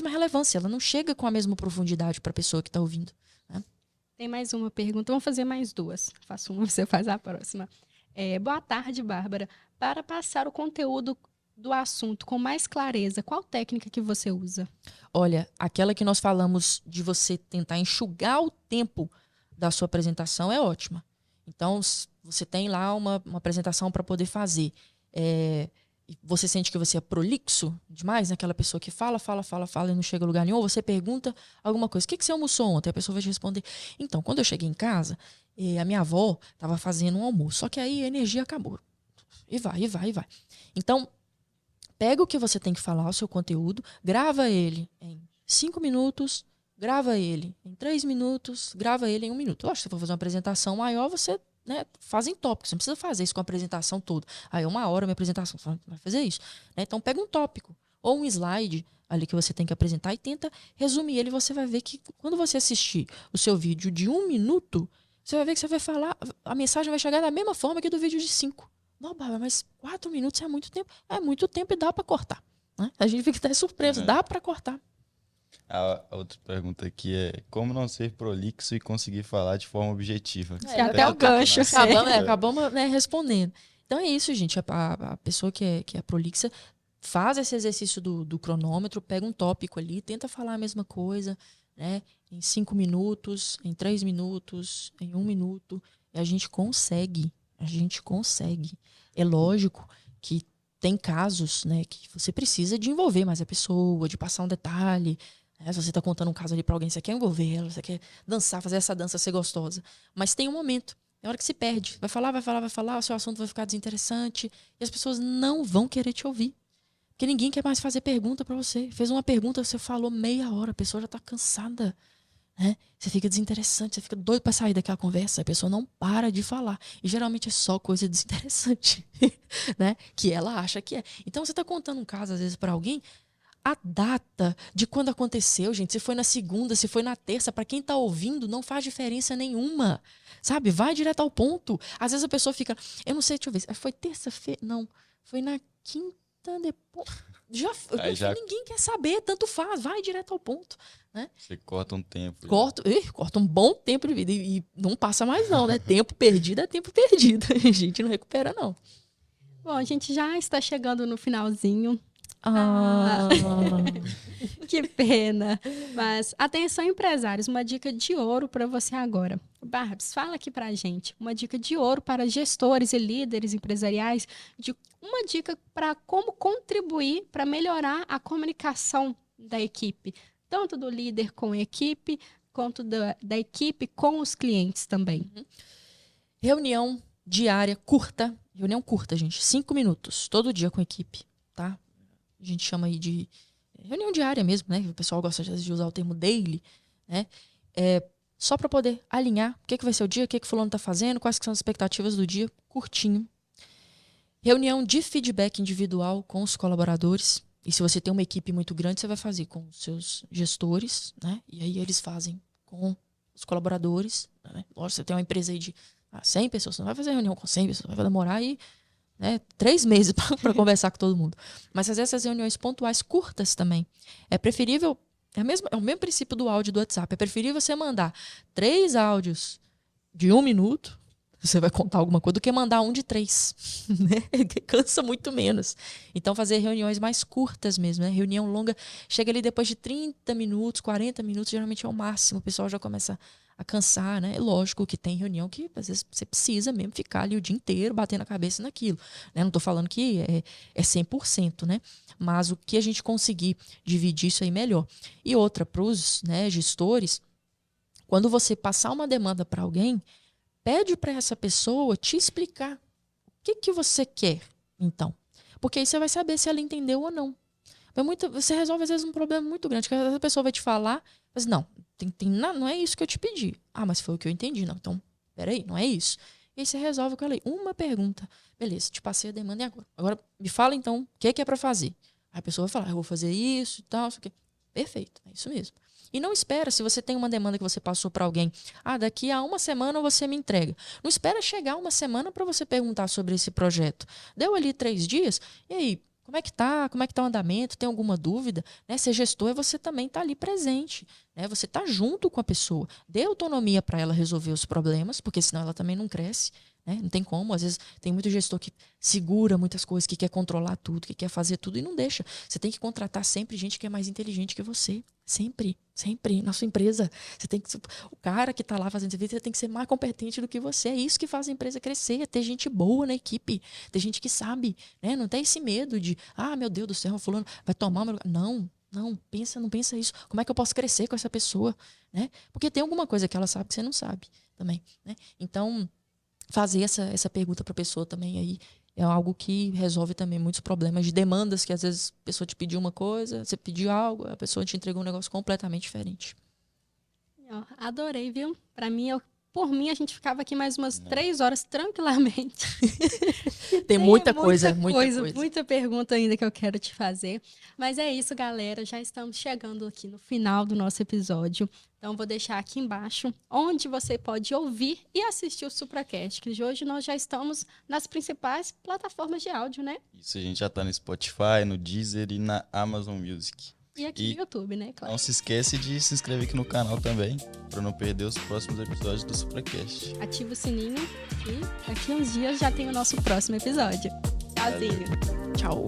relevância. Ela não chega com a mesma profundidade pra pessoa que tá ouvindo, né? Tem mais uma pergunta. Vamos fazer mais duas. Faço uma, você faz a próxima. Boa tarde, Bárbara. Para passar o conteúdo do assunto com mais clareza, qual técnica que você usa? Olha, aquela que nós falamos de você tentar enxugar o tempo da sua apresentação é ótima. Então, você tem lá uma apresentação para poder fazer. Você sente que você é prolixo demais, né? Aquela pessoa que fala e não chega a lugar nenhum. Ou você pergunta alguma coisa. O que você almoçou ontem? A pessoa vai te responder. Então, quando eu cheguei em casa, a minha avó estava fazendo um almoço. Só que aí a energia acabou. E vai. Então, pega o que você tem que falar, o seu conteúdo, grava ele em 5 minutos, grava ele em 3 minutos, grava ele em 1 minuto. Lógico, se você for fazer uma apresentação maior, você, né, faz em tópicos. Você não precisa fazer isso com a apresentação toda. Aí 1 hora minha apresentação, você vai fazer isso, né? Então pega um tópico ou um slide ali que você tem que apresentar e tenta resumir ele. Você vai ver que quando você assistir o seu vídeo de 1 minuto, você vai ver que você vai falar, a mensagem vai chegar da mesma forma que do vídeo de 5. Não, Bárbara, mas 4 minutos é muito tempo. É muito tempo e dá para cortar, né? A gente fica até surpreso, dá para cortar. A outra pergunta aqui é como não ser prolixo e conseguir falar de forma objetiva? Até o gancho. Acabamos, né, respondendo. Então é isso, gente. A pessoa que é prolixa faz esse exercício do cronômetro, pega um tópico ali, tenta falar a mesma coisa, né? Em 5 minutos, em 3 minutos, em 1 minuto. E a gente consegue. É lógico que tem casos, né, que você precisa de envolver mais a pessoa, de passar um detalhe. Né? Se você está contando um caso ali para alguém, você quer envolver ela, você quer dançar, fazer essa dança ser gostosa. Mas tem um momento, é hora que se perde. Vai falar, o seu assunto vai ficar desinteressante e as pessoas não vão querer te ouvir. Porque ninguém quer mais fazer pergunta para você. Fez uma pergunta, você falou meia hora, a pessoa já está cansada. Né? Você fica desinteressante, você fica doido para sair daquela conversa, a pessoa não para de falar. E geralmente é só coisa desinteressante, né? Que ela acha que é. Então você está contando um caso, às vezes, para alguém, a data de quando aconteceu, gente, se foi na segunda, se foi na terça, para quem está ouvindo, não faz diferença nenhuma. Sabe? Vai direto ao ponto. Às vezes a pessoa fica, eu não sei, deixa eu ver, foi terça-feira? Não, foi na quinta depois. Ninguém quer saber, tanto faz, vai direto ao ponto, né? Você corta um tempo. Corta um bom tempo de vida e não passa mais não, né? Tempo perdido é tempo perdido. A gente não recupera, não. Bom, a gente já está chegando no finalzinho. Que pena. Mas atenção, empresários, uma dica de ouro para você agora. Barbs, fala aqui pra gente uma dica de ouro para gestores e líderes empresariais, uma dica para como contribuir para melhorar a comunicação da equipe, tanto do líder com a equipe, quanto da equipe com os clientes também. Reunião diária curta, gente, 5 minutos, todo dia com a equipe, tá? A gente chama aí de reunião diária mesmo, né? O pessoal gosta de usar o termo daily, né? Só para poder alinhar o que vai ser o dia, o que o fulano está fazendo, quais que são as expectativas do dia, curtinho. Reunião de feedback individual com os colaboradores, E se você tem uma equipe muito grande, você vai fazer com os seus gestores, né? E aí eles fazem com os colaboradores, né? Lógico, você tem uma empresa aí de 100 pessoas, você não vai fazer reunião com 100 pessoas, vai demorar aí, né, 3 meses para conversar com todo mundo. Mas fazer essas reuniões pontuais curtas também. É preferível, é o mesmo princípio do áudio do WhatsApp, é preferível você mandar 3 áudios de 1 minuto, você vai contar alguma coisa, do que mandar um de 3, né? Cansa muito menos. Então, fazer reuniões mais curtas mesmo, né? Reunião longa, chega ali depois de 30 minutos, 40 minutos, geralmente é o máximo, o pessoal já começa a cansar, né? É lógico que tem reunião que, às vezes, você precisa mesmo ficar ali o dia inteiro batendo a cabeça naquilo, né? Não estou falando que é 100%, né? Mas o que a gente conseguir dividir isso aí melhor. E outra, para os, né, gestores, quando você passar uma demanda para alguém, pede para essa pessoa te explicar o que você quer, então. Porque aí você vai saber se ela entendeu ou não. Você resolve, às vezes, um problema muito grande, que a pessoa vai te falar, mas não, não é isso que eu te pedi. Ah, mas foi o que eu entendi. Não, então, peraí, não é isso. E aí você resolve com ela aí. Uma pergunta. Beleza, te passei a demanda e agora? Agora, me fala, então, o que é para fazer? Aí a pessoa vai falar, eu vou fazer isso e tal, isso aqui. Perfeito, é isso mesmo. E não espera, se você tem uma demanda que você passou para alguém, daqui a 1 semana você me entrega. Não espera chegar 1 semana para você perguntar sobre esse projeto. Deu ali 3 dias, e aí, como é que tá? Como é que tá o andamento? Tem alguma dúvida? Né? Ser gestor é você também estar ali presente. Né? Você tá junto com a pessoa. Dê autonomia para ela resolver os problemas, porque senão ela também não cresce. Né? Não tem como. Às vezes tem muito gestor que segura muitas coisas, que quer controlar tudo, que quer fazer tudo e não deixa. Você tem que contratar sempre gente que é mais inteligente que você. Sempre, sempre. Na sua empresa, você tem que, o cara que está lá fazendo serviço, tem que ser mais competente do que você. É isso que faz a empresa crescer, é ter gente boa na equipe, ter gente que sabe, né? Não tem esse medo de, meu Deus do céu, fulano vai tomar o meu lugar. Não, não pensa isso. Como é que eu posso crescer com essa pessoa? Né? Porque tem alguma coisa que ela sabe que você não sabe também. Né? Então, fazer essa pergunta para a pessoa também aí é algo que resolve também muitos problemas de demandas, que às vezes a pessoa te pediu uma coisa, você pediu algo, a pessoa te entregou um negócio completamente diferente. Adorei, viu? Por mim, a gente ficava aqui mais umas 3 horas tranquilamente. Tem muita coisa. Muita pergunta ainda que eu quero te fazer. Mas é isso, galera. Já estamos chegando aqui no final do nosso episódio. Então, vou deixar aqui embaixo onde você pode ouvir e assistir o SupraCast, que hoje nós já estamos nas principais plataformas de áudio, né? Isso, a gente já está no Spotify, no Deezer e na Amazon Music. E aqui no YouTube, né? Claro. Não se esquece de se inscrever aqui no canal também, para não perder os próximos episódios do SupraCast. Ativa o sininho e daqui a uns dias já tem o nosso próximo episódio. Tchauzinho. Tchau.